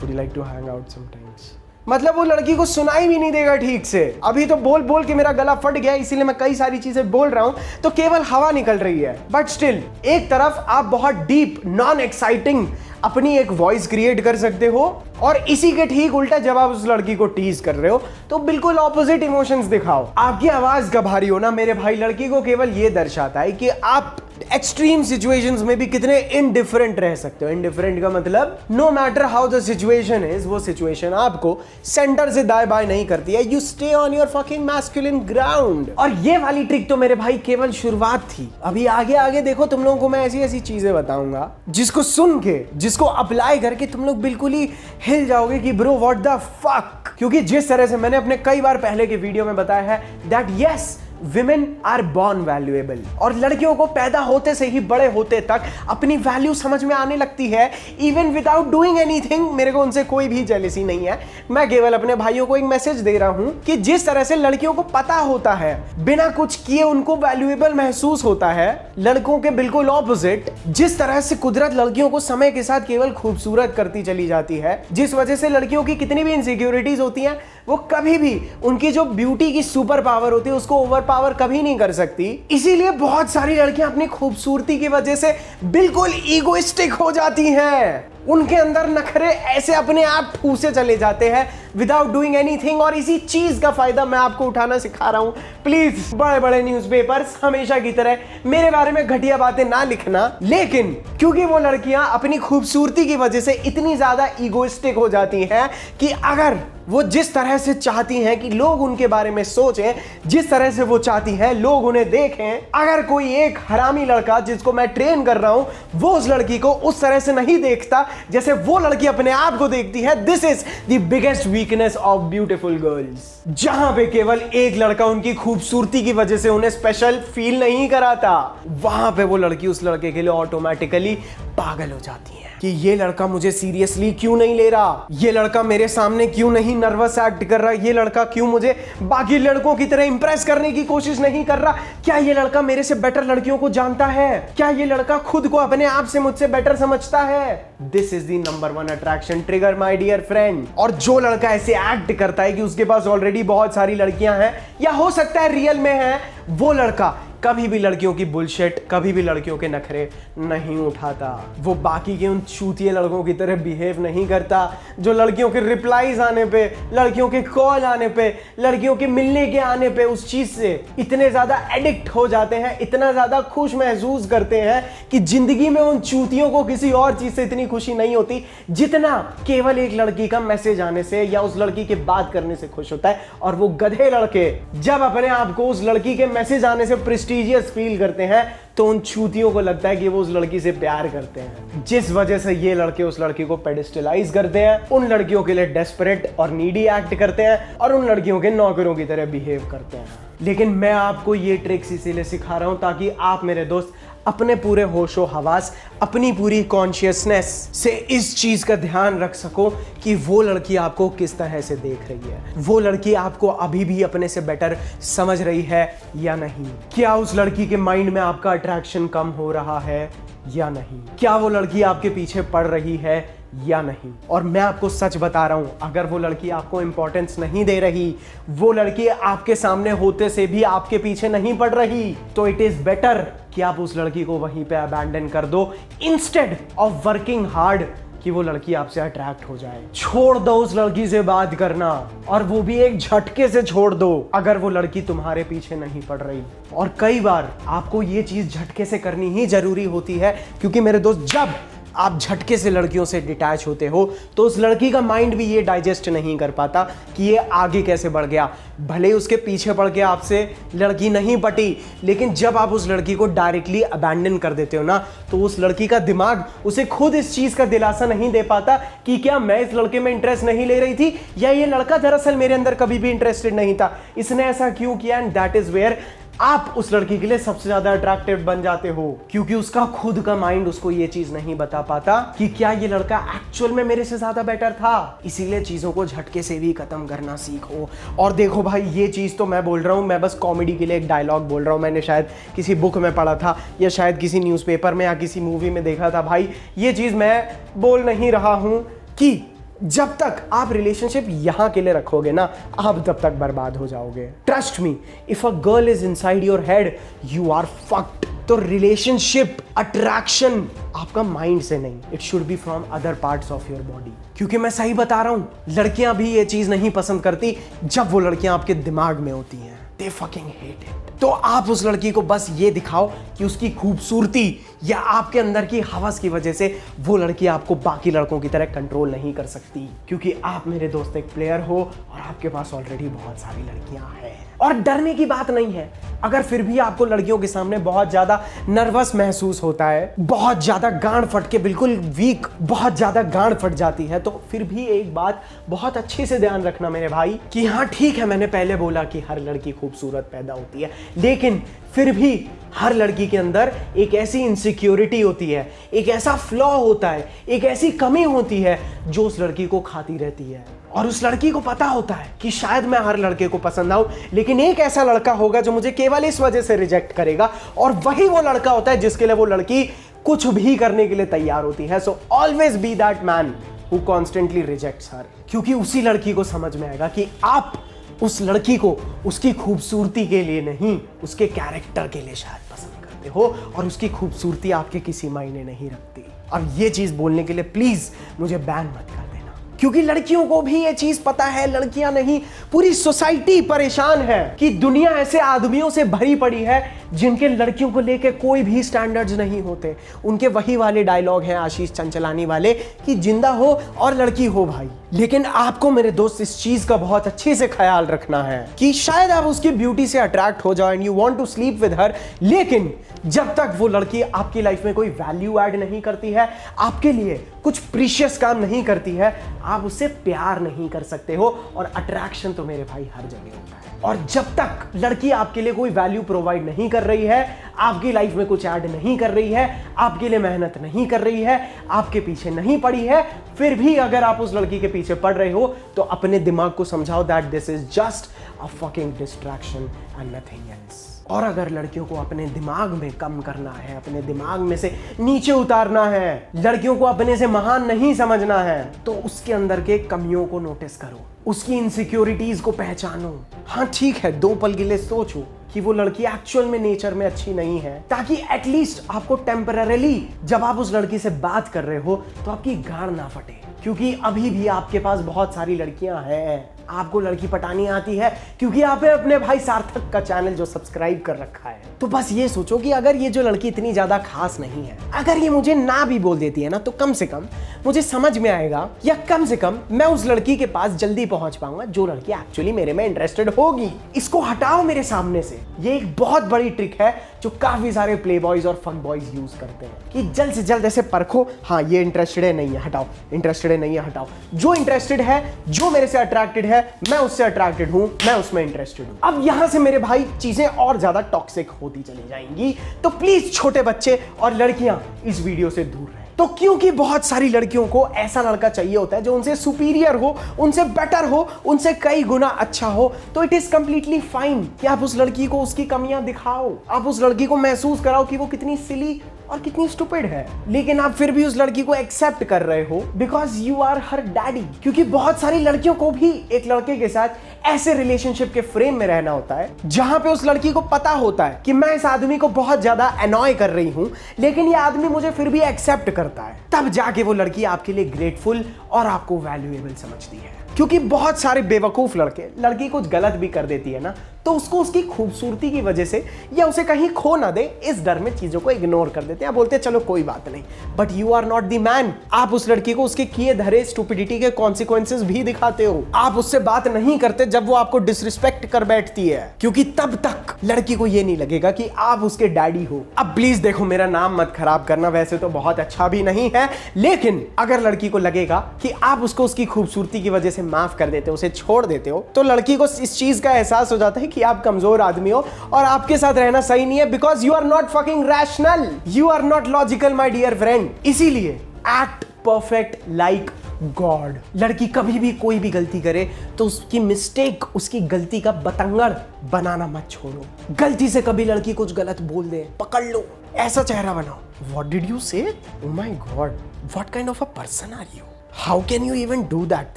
would you like to hang out sometimes. मतलब वो लड़की को सुनाई भी नहीं देगा ठीक से। अभी तो बोल बोल के मेरा गला फट गया, इसीलिए मैं कई सारी चीजें बोल रहा हूं, तो केवल हवा निकल रही है। बट स्टिल, एक तरफ आप बहुत डीप, नॉन एक्साइटिंग अपनी एक वॉइस क्रिएट कर सकते हो, और इसी के ठीक उल्टा जब आप उस लड़की को टीज कर रहे हो तो बिल्कुल ऑपोजिट इमोशंस दिखाओ। आपकी आवाज का भारी होना मेरे भाई लड़की को केवल ये दर्शाता है कि आप एक्सट्रीम सिचुएशंस में भी कितने इनडिफरेंट रह सकते हो। इनडिफरेंट का मतलब no matter how the situation is, वो सिचुएशन आपको सेंटर से दाएं बाएं नहीं करती है। You stay on your fucking masculine ground. और ये वाली ट्रिक तो मेरे भाई केवल शुरुआत थी। अभी आगे आगे देखो, तुम लोगों को मैं ऐसी ऐसी चीजें बताऊंगा जिसको सुन के, जिसको अप्लाई करके तुम लोग बिल्कुल ही हिल जाओगे कि ब्रो व्हाट द फक। क्योंकि जिस तरह से मैंने अपने कई बार पहले के वीडियो में बताया है that yes, women are born valuable, और लड़कियों को पैदा होते से ही बड़े होते तक अपनी वैल्यू समझ में आने लगती है, इवन विदाउट डूइंग एनीथिंग। मेरे को उनसे कोई भी जेलसी नहीं है, मैं केवल अपने भाइयों को एक मैसेज दे रहा हूं कि जिस तरह से लड़कियों को पता होता है बिना कुछ किए उनको वैल्यूएबल महसूस होता है, लड़कों के बिल्कुल ऑपोजिट, जिस तरह से कुदरत लड़कियों को समय के साथ केवल खूबसूरत करती चली जाती है, जिस वजह से लड़कियों की कितनी भी इनसिक्योरिटीज होती हैं, वो कभी भी उनकी जो ब्यूटी की सुपर पावर होती है उसको ओवर पावर कभी नहीं कर सकती। इसीलिए बहुत सारी लड़कियां अपनी खूबसूरती की वजह से बिल्कुल ईगोइस्टिक हो जाती हैं। उनके अंदर नखरे ऐसे अपने आप ठूसे चले जाते हैं विदाउट डूइंग एनीथिंग, और इसी चीज का फायदा मैं आपको उठाना सिखा रहा हूं। प्लीज बड़े बड़े न्यूज़पेपर्स हमेशा की तरह मेरे बारे में घटिया बातें ना लिखना, लेकिन क्योंकि वो लड़कियां अपनी खूबसूरती की वजह से इतनी ज्यादा ईगोइस्टिक हो जाती हैं कि अगर वो जिस तरह से चाहती हैं कि लोग उनके बारे में सोचें, जिस तरह से वो चाहती हैं लोग उन्हें देखें, अगर कोई एक हरामी लड़का जिसको मैं ट्रेन कर रहा हूं वो उस लड़की को उस तरह से नहीं देखता जैसे वो लड़की अपने आप को देखती है, this is the biggest weakness of beautiful girls. जहां पे केवल एक लड़का उनकी खूबसूरती की वजह से उन्हें स्पेशल फील नहीं कराता, वहां पे वो लड़की उस लड़के के लिए ऑटोमेटिकली पागल हो जाती है कि ये लड़का मुझे सीरियसली क्यों नहीं ले रहा, ये लड़का मेरे सामने क्यों नहीं नर्वस एक्ट कर रहा, ये लड़का क्यों मुझे बाकी लड़कों की तरह इंप्रेस करने की कोशिश नहीं कर रहा, क्या ये लड़का मेरे से बेटर लड़कियों को जानता है, क्या ये लड़का खुद को अपने आप से मुझसे बेटर समझता है। This is the number 1 attraction trigger my dear friend. और जो लड़का ऐसे एक्ट करता है कि उसके पास ऑलरेडी बहुत सारी लड़कियां हैं या हो सकता है रियल में है, वो लड़का कभी भी लड़कियों की बुलशिट, कभी भी लड़कियों के नखरे नहीं उठाता। वो बाकी के उन चूतिए लड़कों की तरह बिहेव नहीं करता जो लड़कियों के रिप्लाईज आने पे, लड़कियों के कॉल आने पे, लड़कियों के मिलने के आने पे उस चीज से इतने ज्यादा एडिक्ट हो जाते हैं, इतना ज्यादा खुश महसूस करते हैं कि जिंदगी में उन चूतियों को किसी और चीज से इतनी खुशी नहीं होती जितना केवल एक लड़की का मैसेज आने से या उस लड़की के बात करने से खुश होता है। और वो गधे लड़के जब अपने आप को उस लड़की के मैसेज आने से प्रेस्टिजियस फील करते हैं तो उन चूतियों को लगता है कि वो उस लड़की से प्यार करते हैं, जिस वजह से ये लड़के उस लड़की को पेडिस्टलाइज करते हैं, उन लड़कियों के लिए डेस्परेट और नीडी एक्ट करते हैं और उन लड़कियों के नौकरों की तरह बिहेव करते हैं। लेकिन मैं आपको ये ट्रिक्स इसीलिए सिखा रहा हूं ताकि आप मेरे दोस्त अपने पूरे होशो हवास, अपनी पूरी कॉन्शियसनेस से इस चीज का ध्यान रख सको कि वो लड़की आपको किस तरह से देख रही है, वो लड़की आपको अभी भी अपने से बेटर समझ रही है या नहीं, क्या उस लड़की के माइंड में आपका अट्रैक्शन कम हो रहा है या नहीं, क्या वो लड़की आपके पीछे पड़ रही है या नहीं। और मैं आपको सच बता रहा हूं, अगर वो लड़की आपको इंपॉर्टेंस नहीं दे रही, वो लड़की आपके सामने होते से भी आपके पीछे नहीं पड़ रही, तो इट इज बेटर कि आप उस लड़की को वहीं पे अबैंडन कर दो इंस्टेड ऑफ वर्किंग हार्ड कि वो लड़की आपसे अट्रैक्ट हो जाए। छोड़ दो उस लड़की से बात करना, और वो भी एक झटके से छोड़ दो अगर वो लड़की तुम्हारे पीछे नहीं पड़ रही। और कई बार आपको ये चीज झटके से करनी ही जरूरी होती है, क्योंकि मेरे दोस्त जब आप झटके से लड़कियों से डिटैच होते हो तो उस लड़की का माइंड भी ये डाइजेस्ट नहीं कर पाता कि ये आगे कैसे बढ़ गया। भले उसके पीछे पड़ के आपसे लड़की नहीं पटी, लेकिन जब आप उस लड़की को डायरेक्टली अबैंडन कर देते हो ना, तो उस लड़की का दिमाग उसे खुद इस चीज का दिलासा नहीं दे पाता कि क्या मैं इस लड़के में इंटरेस्ट नहीं ले रही थी, या ये लड़का दरअसल मेरे अंदर कभी भी इंटरेस्टेड नहीं था, इसने ऐसा क्यों किया। एंड दैट इज वेयर आप उस लड़की के लिए सबसे ज्यादा अट्रैक्टिव बन जाते हो, क्योंकि उसका खुद का माइंड उसको ये चीज नहीं बता पाता कि क्या ये लड़का एक्चुअल में मेरे से ज्यादा बेटर था। इसीलिए चीजों को झटके से भी खत्म करना सीखो। और देखो भाई, ये चीज तो मैं बोल रहा हूं, मैं बस कॉमेडी के लिए एक डायलॉग बोल रहा हूं, मैंने शायद किसी बुक में पढ़ा था या शायद किसी न्यूज़पेपर में या किसी मूवी में देखा था। भाई ये चीज मैं बोल नहीं रहा हूं कि जब तक आप रिलेशनशिप यहां के लिए रखोगे ना, आप तब तक बर्बाद हो जाओगे। Trust me, if a girl is inside your head you are fucked. तो रिलेशनशिप अट्रैक्शन आपका माइंड से नहीं, it should be from other parts of your body. क्योंकि मैं सही बता रहा हूं, लड़कियां भी ये चीज नहीं पसंद करती जब वो लड़कियां आपके दिमाग में होती हैं। They fucking hate it. तो आप उस लड़की को बस ये दिखाओ कि उसकी खूबसूरती या आपके अंदर की हवस की वजह से वो लड़की आपको बाकी लड़कों की तरह कंट्रोल नहीं कर सकती, क्योंकि आप मेरे दोस्त एक प्लेयर हो और आपके पास ऑलरेडी बहुत सारी लड़कियां हैं। और डरने की बात नहीं है, अगर फिर भी आपको लड़कियों के सामने बहुत ज्यादा नर्वस महसूस होता है, बहुत ज्यादा गांड फट के बिल्कुल वीक, बहुत ज्यादा गांड फट जाती है, तो फिर भी एक बात बहुत अच्छे से ध्यान रखना मेरे भाई कि हाँ ठीक है, मैंने पहले बोला कि हर लड़की खूबसूरत पैदा होती है, लेकिन फिर भी हर लड़की के अंदर एक ऐसी इनसिक्योरिटी होती है, एक ऐसा फ्लॉ होता है, एक ऐसी कमी होती है जो उस लड़की को खाती रहती है। और उस लड़की को पता होता है कि शायद मैं हर लड़के को पसंद आऊं, लेकिन एक ऐसा लड़का होगा जो मुझे केवल इस वजह से रिजेक्ट करेगा, और वही वो लड़का होता है जिसके लिए वो लड़की कुछ भी करने के लिए तैयार होती है। So always be that man who constantly rejects her, क्योंकि उसी लड़की को समझ में आएगा कि आप उस लड़की को उसकी खूबसूरती के लिए नहीं, उसके कैरेक्टर के लिए शायद पसंद करते हो, और उसकी खूबसूरती आपके किसी मायने नहीं रखती। अब ये चीज बोलने के लिए प्लीज मुझे बैन मत कर देना, क्योंकि लड़कियों को भी ये चीज पता है, लड़कियां नहीं पूरी सोसाइटी परेशान है कि दुनिया ऐसे आदमियों से भरी पड़ी है जिनके लड़कियों को लेके कोई भी स्टैंडर्ड्स नहीं होते। उनके वही वाले डायलॉग हैं आशीष चंचलानी वाले कि जिंदा हो और लड़की हो भाई। लेकिन आपको मेरे दोस्त इस चीज का बहुत अच्छे से ख्याल रखना है कि शायद आप उसकी ब्यूटी से अट्रैक्ट हो जाओ and you want to sleep with her, लेकिन जब तक वो लड़की आपकी लाइफ में कोई वैल्यू ऐड नहीं करती है, आपके लिए कुछ प्रीशियस काम नहीं करती है, आप उससे प्यार नहीं कर सकते हो। और अट्रैक्शन तो मेरे भाई हर जगह होता है, और जब तक लड़की आपके लिए कोई वैल्यू प्रोवाइड नहीं कर रही है, आपकी लाइफ में कुछ ऐड नहीं कर रही है, आपके लिए मेहनत नहीं कर रही है, आपके पीछे नहीं पड़ी है, फिर भी अगर आप उस लड़की के पीछे पड़ रहे हो तो अपने दिमाग को समझाओ that this is just a fucking distraction and nothing else. और अगर लड़कियों को अपने दिमाग में कम करना है, अपने दिमाग में से नीचे उतारना है, लड़कियों को अपने से महान नहीं समझना है, तो उसके अंदर के कमियों को नोटिस करो, उसकी इनसिक्योरिटीज को पहचानो। हाँ ठीक है, 2 पल के लिए सोचो कि वो लड़की एक्चुअल में नेचर में अच्छी नहीं है, ताकि एटलीस्ट आपको टेम्पररीली जब आप उस लड़की से बात कर रहे हो तो आपकी गाड़ ना फटे। क्योंकि अभी भी आपके पास बहुत सारी लड़कियां हैं, आपको लड़की पटानी आती है क्योंकि आपने अपने भाई सार्थक का चैनल जो सब्सक्राइब कर रखा है। तो बस ये सोचो कि अगर ये जो लड़की इतनी ज्यादा खास नहीं है, अगर ये मुझे ना भी बोल देती है ना, तो कम से कम मुझे समझ में आएगा, या कम से कम मैं उस लड़की के पास जल्दी पहुंच पाऊंगा जो लड़की एक्चुअली मेरे में इंटरेस्टेड होगी। इसको हटाओ मेरे सामने से। ये एक बहुत बड़ी ट्रिक है जो काफी सारे प्ले बॉयज और फक बॉयज यूज करते हैं कि जल्द से जल्द ऐसे परखो, हाँ ये इंटरेस्टेड है, नहीं है हटाओ, इंटरेस्टेड है, नहीं है हटाओ। जो इंटरेस्टेड है, जो मेरे से अट्रैक्टेड है, मैं उससे अट्रैक्टेड हूं, मैं उसमें इंटरेस्टेड हूं। अब यहां से मेरे भाई चीजें और ज्यादा टॉक्सिक होती चली जाएंगी, तो प्लीज छोटे बच्चे और लड़कियां इस वीडियो से दूर रहें। तो क्योंकि बहुत सारी लड़कियों को ऐसा लड़का चाहिए होता है जो उनसे सुपीरियर हो, उनसे बेटर हो, उनसे कई गुना अच्छा हो, तो इट इज कंप्लीटली फाइन कि आप उस लड़की को उसकी कमियां दिखाओ, आप उस लड़की को महसूस कराओ कि वो कितनी सिली और कितनी स्टूपिड है। लेकिन आप फिर भी उस लड़की को एक्सेप्ट कर रहे हो because you are her daddy. क्योंकि बहुत सारी लड़कियों को भी एक लड़के के साथ ऐसे रिलेशनशिप के फ्रेम में रहना होता है जहां पे उस लड़की को पता होता है कि मैं इस आदमी को बहुत ज्यादा अनॉय कर रही हूं, लेकिन ये आदमी मुझे फिर भी एक्सेप्ट करता है। तब जाके वो लड़की आपके लिए ग्रेटफुल और आपको वैल्यूएबल समझती है। क्योंकि बहुत सारे बेवकूफ लड़के लड़की कुछ गलत भी कर देती है ना, तो उसको उसकी खूबसूरती की वजह से या उसे कहीं खो ना दे इस डर में चीजों को इग्नोर कर देते हैं, बोलते हैं चलो कोई बात नहीं। But you are not the man. आप उस लड़की को उसके किए धरे स्टुपिडिटी के कॉन्सिक्वेंसेस भी दिखाते हो। आप उससे बात नहीं करते जब वो आपको डिसरिस्पेक्ट कर बैठती है, क्योंकि तब तक लड़की को ये नहीं लगेगा कि आप उसके डैडी हो। अब प्लीज देखो, मेरा नाम मत खराब करना, वैसे तो बहुत अच्छा भी नहीं है, लेकिन अगर लड़की को लगेगा कि आप उसको उसकी खूबसूरती की वजह से माफ कर देते हो, उसे छोड़ देते हो, तो लड़की को इस चीज का एहसास हो जाता है कि आप कमजोर आदमी हो और आपके साथ रहना सही नहीं है, because you are not fucking rational, you are not logical my dear friend. इसीलिए एक्ट परफेक्ट लाइक गॉड। लड़की कभी भी कोई भी गलती करे तो उसकी मिस्टेक, उसकी गलती का बतंगड़ बनाना मत छोड़ो। गलती से कभी लड़की कुछ गलत बोल दे, पकड़ लो, ऐसा चेहरा बनाओ, what did you say, oh my God, what kind of a person are you, how can you even do that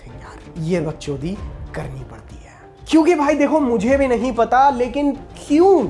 thing. यार ये बकचोदी करनी पड़ती है, क्योंकि भाई देखो मुझे भी नहीं पता, लेकिन क्यों,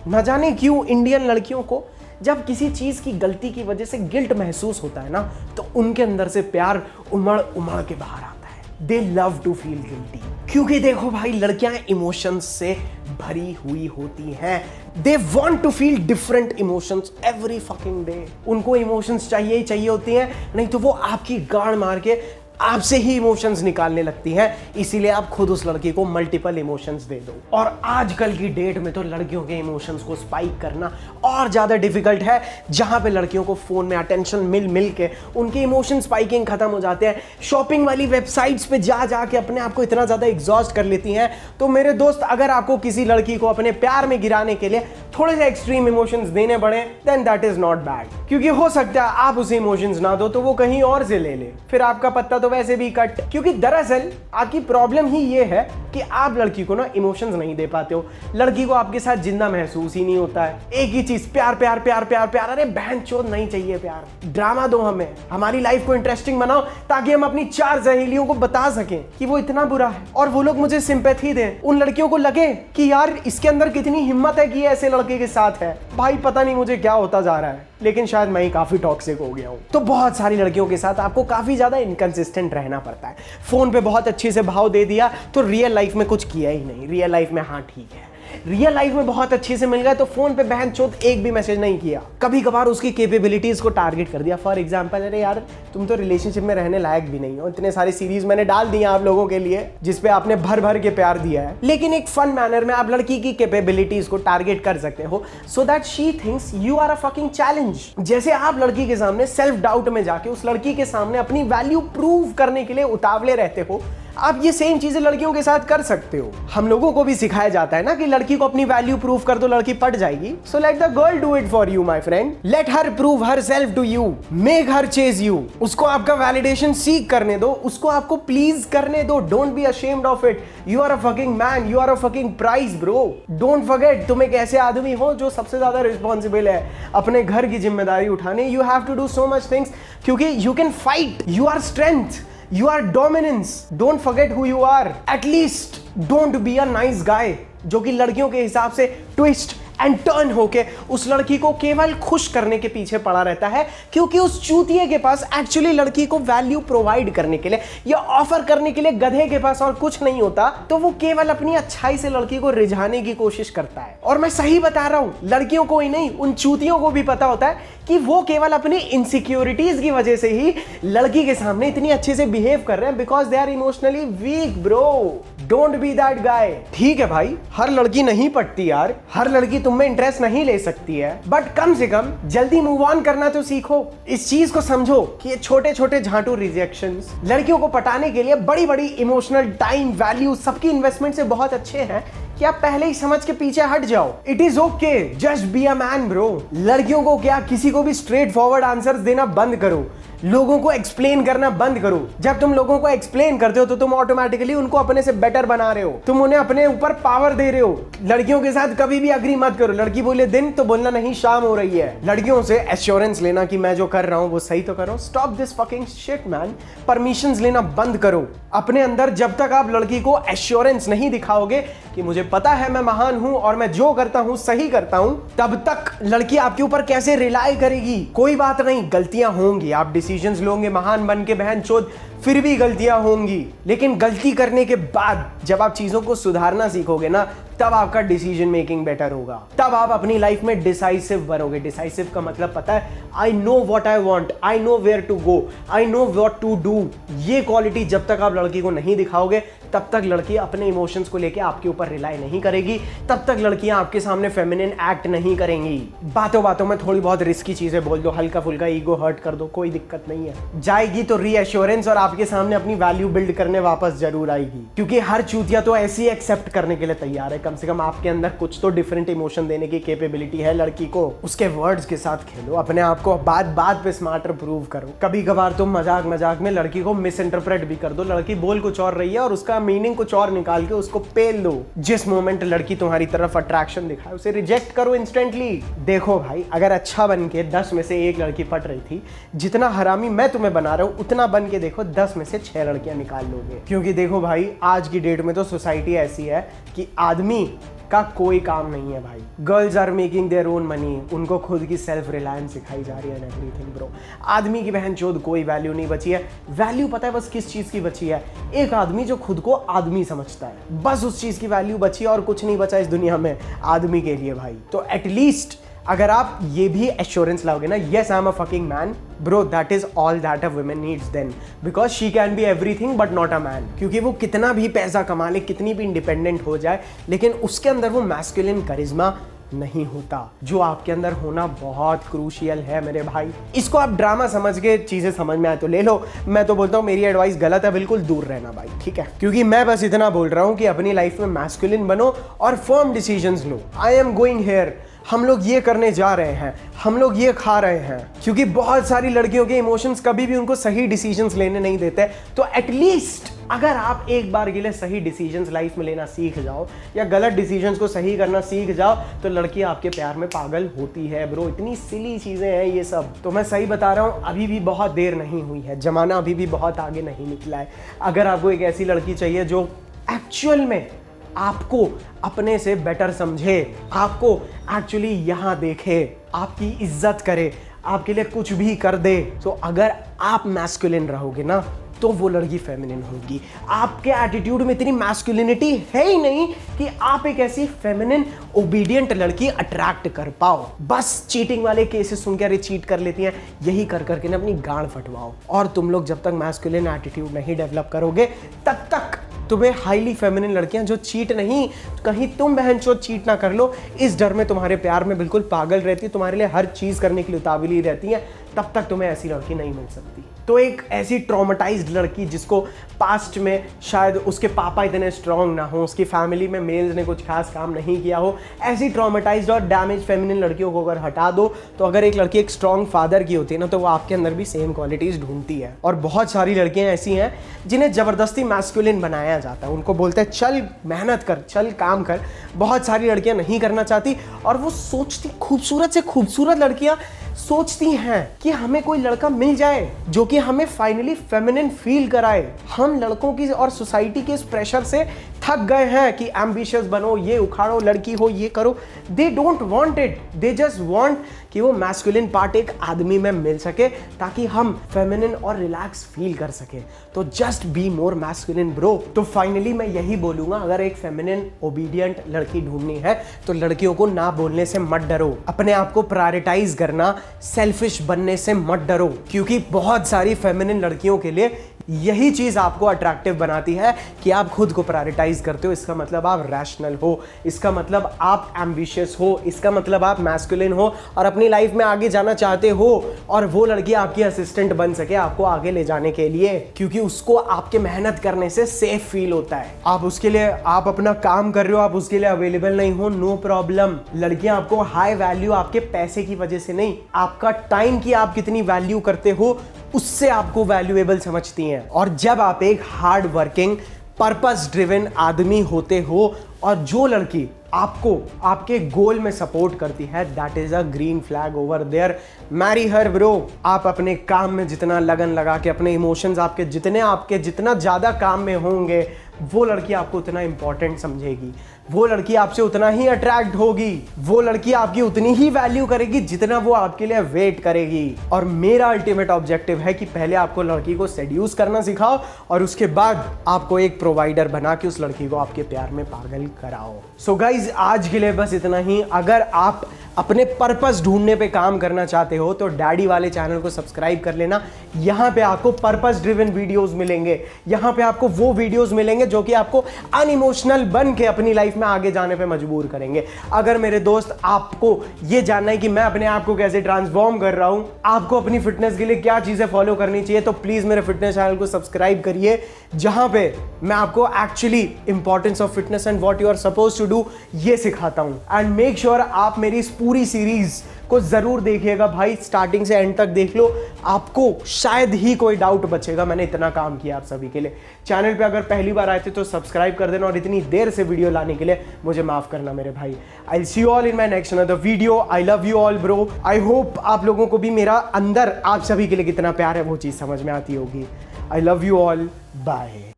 न जाने क्यों इंडियन लड़कियों को जब किसी चीज की गलती की वजह से गिल्ट महसूस होता है ना, तो उनके अंदर से प्यार उमड़ उमड़ के बाहर आता है। They love to feel guilty. क्योंकि देखो भाई, लड़कियां इमोशंस से भरी हुई होती हैं। They want to feel different emotions every fucking day. उनको इमोशंस चाहिए ही चाहिए होती हैं, नहीं तो वो आपकी गाड़ मार के आपसे ही इमोशंस निकालने लगती हैं। इसीलिए आप खुद उस लड़की को मल्टीपल इमोशंस दे दो। और आजकल की डेट में तो लड़कियों के इमोशंस को स्पाइक करना और ज्यादा डिफिकल्ट है, जहां पे लड़कियों को फोन में अटेंशन मिल के उनके इमोशन स्पाइकिंग खत्म हो जाते हैं। शॉपिंग वाली वेबसाइट्स पे जा के अपने आप को इतना ज्यादा एग्जॉस्ट कर लेती हैं। तो मेरे दोस्त, अगर आपको किसी लड़की को अपने प्यार में गिराने के लिए थोड़े से एक्सट्रीम इमोशंस देने पड़े, then that is not bad. क्योंकि हो सकता है आप उसे इमोशंस ना दो तो वो कहीं और से ले ले, फिर आपका पत्ता तो वैसे भी कट। क्योंकि दरअसल आपकी प्रॉब्लम ही ये है कि आप लड़की को ना इमोशंस नहीं दे पाते हो। लड़की को आपके साथ जिंदा महसूस ही नहीं होता है। एक ही चीज, प्यार प्यार प्यार प्यार प्यार। अरे बहन चोद नहीं चाहिए प्यार, ड्रामा दो हमें, हमारी लाइफ को इंटरेस्टिंग बनाओ ताकि हम अपनी 4 सहेलियों को बता सकें कि वो इतना बुरा है और वो लोग मुझे सिंपैथी दें। उन लड़कियों को लगे कि यार इसके अंदर कितनी हिम्मत है कि ऐसे लड़के के साथ है। भाई पता नहीं मुझे क्या होता जा रहा है, लेकिन शायद मैं ही काफी टॉक्सिक हो गया हूं। तो बहुत सारी लड़कियों के साथ आपको काफी ज्यादा इनकंसिस्टेंट रहना पड़ता है। फोन पे बहुत अच्छे से भाव दे दिया तो रियल लाइफ में कुछ किया ही नहीं। रियल लाइफ में हाँ ठीक है, रियल लाइफ में बहुत अच्छे से मिल गया तो फोन पे बहन चोद एक भी मैसेज नहीं किया। कभी कभार उसकी कैपेबिलिटीज को टारगेट कर दिया। फॉर एग्जांपल, अरे यार तुम तो रिलेशनशिप में रहने लायक भी नहीं हो। इतने सारे सीरीज मैंने डाल दिए आप लोगों के लिए जिसपे आपने भर भर के प्यार दिया है, लेकिन एक फन मैनर में आप लड़की की कैपेबिलिटीज को टारगेट कर सकते हो so that she thinks you are a fucking challenge. जैसे आप लड़की के सामने सेल्फ डाउट में जाके उस लड़की के सामने अपनी वैल्यू प्रूव करने के लिए उतावले रहते हो, आप ये सेम चीजें लड़कियों के साथ कर सकते हो। हम लोगों को भी सिखाया जाता है ना कि लड़की को अपनी वैल्यू प्रूव कर दो, लड़की पट जाएगी। So let the girl do it for you my friend. Let her prove herself to you, make her chase you. उसको आपका वैलिडेशन सीख करने दो, उसको आपको प्लीज करने दो। Don't be ashamed of it. You are a fucking man, you are a fucking prize bro. Don't forget, तुम एक ऐसे आदमी हो जो सबसे ज्यादा रिस्पॉन्सिबल है अपने घर की जिम्मेदारी उठाने। You have to do so much things क्योंकि you can fight, you are strength, you are dominance. Don't forget who you are. At least don't be a nice guy. जो कि लड़कियों के हिसाब से ट्विस्ट एंड टर्न होके उस लड़की को केवल खुश करने के पीछे पड़ा रहता है, क्योंकि उस चूतिए के पास एक्चुअली लड़की को वैल्यू प्रोवाइड करने के लिए या ऑफर करने के लिए गधे के पास और कुछ नहीं होता, तो वो केवल अपनी अच्छाई से लड़की को रिझाने की कोशिश करता है। और मैं सही बता रहा हूं, लड़कियों को ही नहीं, उन चूतियों को भी पता होता है कि वो केवल अपनी इनसिक्योरिटीज की वजह से ही लड़की के सामने इतनी अच्छे से बिहेव कर रहे हैं, because they are emotionally weak bro. Don't be that guy. ठीक है भाई, हर लड़की नहीं पटती यार, हर लड़की तुम में इंटरेस्ट नहीं ले सकती है, बट कम से कम जल्दी मूव ऑन करना तो सीखो। इस चीज को समझो कि ये छोटे छोटे झांटू रिजेक्शंस लड़कियों को पटाने के लिए बड़ी बड़ी इमोशनल टाइम वैल्यू सबकी इन्वेस्टमेंट से बहुत अच्छे हैं कि आप पहले ही समझ के पीछे हट जाओ। It is okay, just be a man bro. लड़कियों को क्या, किसी को भी स्ट्रेट फॉरवर्ड आंसर्स देना बंद करो, लोगों को एक्सप्लेन करना बंद करो। जब तुम लोगों को एक्सप्लेन करते हो तो तुम ऑटोमेटिकली उनको अपने से बेटर बना रहे हो, तुम उन्हें अपने ऊपर पावर दे रहे हो। लड़कियों के साथ कभी भी अग्री मत करो। लड़की बोले दिन तो बोलना नहीं शाम हो रही है। लड़कियों से एश्योरेंस लेना कि मैं जो कर रहा हूं वो सही तो कर रहा हूं। Stop this fucking shit man. Permissions लेना बंद करो अपने अंदर। जब तक आप लड़की को एश्योरेंस नहीं दिखाओगे कि मुझे पता है मैं महान हूं और मैं जो करता हूं सही करता हूं, तब तक लड़की आपके ऊपर कैसे रिलाई करेगी। कोई बात नहीं, गलतियां होंगी, आप डिसीजंस लोगे महान बन के बहन चोद, फिर भी गलतियां होंगी, लेकिन गलती करने के बाद जब आप चीजों को सुधारना सीखोगे ना, तब आपका डिसीजन मेकिंग बेटर होगा, तब आप अपनी लाइफ में डिसाइसिव बनोगे। डिसाइसिव का मतलब पता है, I know what I want, I know where to go, I know what to do. ये क्वालिटी जब तक आप लड़की को नहीं दिखाओगे, तब तक लड़की अपने इमोशंस को लेके आपके ऊपर रिलाई नहीं करेगी, तब तक लड़कियां आपके सामने फेमिनिन एक्ट नहीं करेंगी। बातों बातों में थोड़ी बहुत रिस्की चीजें बोल दो, हल्का फुल्का ईगो हर्ट कर दो, कोई दिक्कत नहीं है। जाएगी तो रीएश्योरेंस और आपके सामने अपनी वैल्यू बिल्ड करने वापस जरूर आएगी, क्योंकि हर चूतिया तो ऐसी एक्सेप्ट करने के लिए तैयार है। कम से कम आपके अंदर कुछ तो डिफरेंट इमोशन देने की कैपेबिलिटी है लड़की को। उसके वर्ड्स के साथ खेलो, अपने आप को बात बात पे स्मार्टर प्रूव करो। कभी कभार तुम मजाक मजाक में लड़की को मिस इंटरप्रेट भी कर दो। लड़की बोल कुछ और रही है और उसका मीनिंग कुछ और निकाल के उसको पेल दो। जिस मोमेंट लड़की तुम्हारी तरफ अट्रैक्शन दिखाए, उसे रिजेक्ट करो इंस्टेंटली। देखो भाई, अगर अच्छा बन के 10 में से 1 लड़की पट रही थी, जितना हरामी मैं तुम्हें बना रहा हूं, उतना बन के देखो 10 में से 6 लड़कियां निकाल लोगे। क्योंकि देखो भाई, आज की डेट में तो सोसाइटी ऐसी है कि आदमी का कोई काम नहीं है भाई। Girls are making their own money, उनको खुद की सेल्फ रिलायंस सिखाई जा रही है, एवरीथिंग ब्रो। आदमी की बहन चोद कोई वैल्यू नहीं बची है। वैल्यू पता है बस किस चीज की बची है? एक आदमी जो खुद को आदमी समझता है, बस उस चीज की वैल्यू बची है और कुछ नहीं बचा इस दुनिया में आदमी के लिए भाई। तो एटलीस्ट अगर आप ये भी एश्योरेंस लाओगे ना, yes I am a fucking man bro, that is all that a woman needs then, because she can be everything but not a man. क्योंकि वो कितना भी पैसा कमा ले, कितनी भी इंडिपेंडेंट हो जाए, लेकिन उसके अंदर वो मैस्कुलिन करिश्मा नहीं होता, जो आपके अंदर होना बहुत क्रूशियल है मेरे भाई। इसको आप ड्रामा समझ के चीजें समझ में आए तो ले लो, मैं तो बोलता हूँ मेरी एडवाइस गलत है, बिल्कुल दूर रहना भाई, ठीक है? क्योंकि मैं बस इतना बोल रहा हूँ कि अपनी लाइफ में मैस्कुलिन बनो और firm decisions low. I am going here, हम लोग ये करने जा रहे हैं, हम लोग ये खा रहे हैं। क्योंकि बहुत सारी लड़कियों के इमोशंस कभी भी उनको सही डिसीजंस लेने नहीं देते। तो एटलीस्ट अगर आप एक बार के लिए सही डिसीजंस लाइफ में लेना सीख जाओ या गलत डिसीजंस को सही करना सीख जाओ, तो लड़की आपके प्यार में पागल होती है ब्रो। इतनी सिली चीजें हैं ये सब। तो मैं सही बता रहा हूँ, अभी भी बहुत देर नहीं हुई है, जमाना अभी भी बहुत आगे नहीं निकला है। अगर आपको एक ऐसी लड़की चाहिए जो एक्चुअल में आपको अपने से बेटर समझे, आपको एक्चुअली यहाँ देखे, आपकी इज्जत करे, आपके लिए कुछ भी कर दे, तो अगर आप मैस्कुलिन रहोगे ना, तो वो लड़की फेमिनिन होगी। आपके एटीट्यूड में इतनी मैस्कुलिनिटी है ही नहीं कि आप एक ऐसी फेमिनिन ओबीडियंट लड़की अट्रैक्ट कर पाओ। बस चीटिंग वाले केसेस सुन के अरे चीट कर लेती हैं, यही कर करके ना अपनी गांड फटवाओ। और तुम लोग जब तक मैस्कुलिन एटीट्यूड नहीं डेवलप करोगे, तब तक तुम्हें हाईली फेमिनिन लड़कियां जो चीट नहीं, कहीं तुम बहनचोद चीट ना कर लो, इस डर में तुम्हारे प्यार में बिल्कुल पागल रहती है, तुम्हारे लिए हर चीज करने के लिए उतावली रहती है, तब तक तुम्हें ऐसी लड़की नहीं मिल सकती। तो एक ऐसी ट्रॉमेटाइज्ड लड़की जिसको पास्ट में शायद उसके पापा इतने स्ट्रांग ना हो, उसकी फैमिली में मेल्स ने कुछ खास काम नहीं किया हो, ऐसी ट्रॉमेटाइज्ड और डैमेज फेमिनिन लड़कियों को अगर हटा दो, तो अगर एक लड़की एक स्ट्रांग फादर की होती है ना, तो वो आपके अंदर भी सेम क्वालिटीज ढूंढती है। और बहुत सारी लड़कियां ऐसी हैं जिन्हें जबरदस्ती मैस्कुलिन बनाया जाता है, उनको बोलते हैं चल मेहनत कर, चल काम कर। बहुत सारी लड़कियां नहीं करना चाहती और वो सोचती, खूबसूरत से खूबसूरत लड़कियां सोचती हैं कि हमें कोई लड़का मिल जाए जो कि हमें फाइनली फेमिनिन फील कराए। हम लड़कों की और सोसाइटी के इस प्रेशर से थक गए हैं कि एम्बिशियस बनो, ये उखाड़ो, लड़की हो, ये करो, they don't want it, they just want कि वो मैस्कुलिन पार्ट एक आदमी में मिल सके ताकि हम फेमिनिन और रिलैक्स फील कर सके। तो just be more masculine bro. तो फाइनली मैं यही बोलूंगा, अगर एक फेमिनिन ओबीडियंट लड़की ढूंढनी है तो लड़कियों को ना बोलने से मत डरो, अपने आप को प्रायोरिटाइज करना, सेल्फिश बनने से मत डरो, क्योंकि बहुत सारी फेमिनिन लड़कियों के लिए यही चीज आपको अट्रैक्टिव बनाती है कि आप खुद को प्रायोरिटाइज करते हो। इसका मतलब आप रैशनल हो, इसका मतलब आप एम्बिशियस हो, इसका मतलब आप मैस्कुलिन हो और अपनी लाइफ में आगे जाना चाहते हो और वो लड़की आपकी असिस्टेंट बन सके आपको आगे ले जाने के लिए, क्योंकि उसको आपके मेहनत करने से सेफ फील होता है। आप उसके लिए आप अपना काम कर रहे हो, आप उसके लिए अवेलेबल नहीं हो, नो प्रॉब्लम। लड़कियां आपको हाई वैल्यू आपके पैसे की वजह से नहीं, आपका टाइम की आप कितनी वैल्यू करते हो उससे आपको वैल्यूएबल समझती हैं। और जब आप एक हार्ड वर्किंग पर्पस ड्रिवन आदमी होते हो और जो लड़की आपको आपके गोल में सपोर्ट करती है, that is a green flag over there, marry her bro. आप अपने काम में जितना लगन लगा के, अपने इमोशंस आपके जितना ज्यादा काम में होंगे, वो लड़की आपको उतना इंपॉर्टेंट समझेगी, वो लड़की आपसे उतना ही अट्रैक्ट होगी, वो लड़की आपकी उतनी ही वैल्यू करेगी जितना वो आपके लिए वेट करेगी। और मेरा अल्टीमेट ऑब्जेक्टिव है कि पहले आपको लड़की को सेड्यूस करना सिखाओ और उसके बाद आपको एक प्रोवाइडर बना के उस लड़की को आपके प्यार में पागल कराओ। सो गाइज, आज के लिए बस इतना ही। अगर आप अपने पर्पस ढूंढने पे काम करना चाहते हो तो डैडी वाले चैनल को सब्सक्राइब कर लेना। यहाँ पे आपको पर्पस ड्रिवन वीडियोस मिलेंगे, यहाँ पे आपको वो वीडियोस मिलेंगे जो कि आपको अनइमोशनल बन के अपनी लाइफ में आगे जाने पे मजबूर करेंगे। अगर मेरे दोस्त आपको ये जानना है कि मैं अपने आप को कैसे ट्रांसफॉर्म कर रहा हूँ, आपको अपनी फिटनेस के लिए क्या चीजें फॉलो करनी चाहिए, तो प्लीज मेरे फिटनेस चैनल को सब्सक्राइब करिए, जहां पे मैं आपको actually importance of fitness and what you are suppose to do ये सिखाता हूं। एंड मेक श्योर आप मेरी इस पूरी सीरीज को जरूर देखिएगा भाई, स्टार्टिंग से एंड तक देख लो, आपको शायद ही कोई डाउट बचेगा। मैंने इतना काम किया आप सभी के लिए। चैनल पे अगर पहली बार आए थे तो सब्सक्राइब कर देना और इतनी देर से वीडियो लाने के लिए मुझे माफ करना मेरे भाई। I will see you all in my next another video. I love you all bro. I hope आप लोगों को भी मेरा अंदर आप सभी के लिए कितना प्यार है वो चीज समझ में आती होगी। I love you all, bye.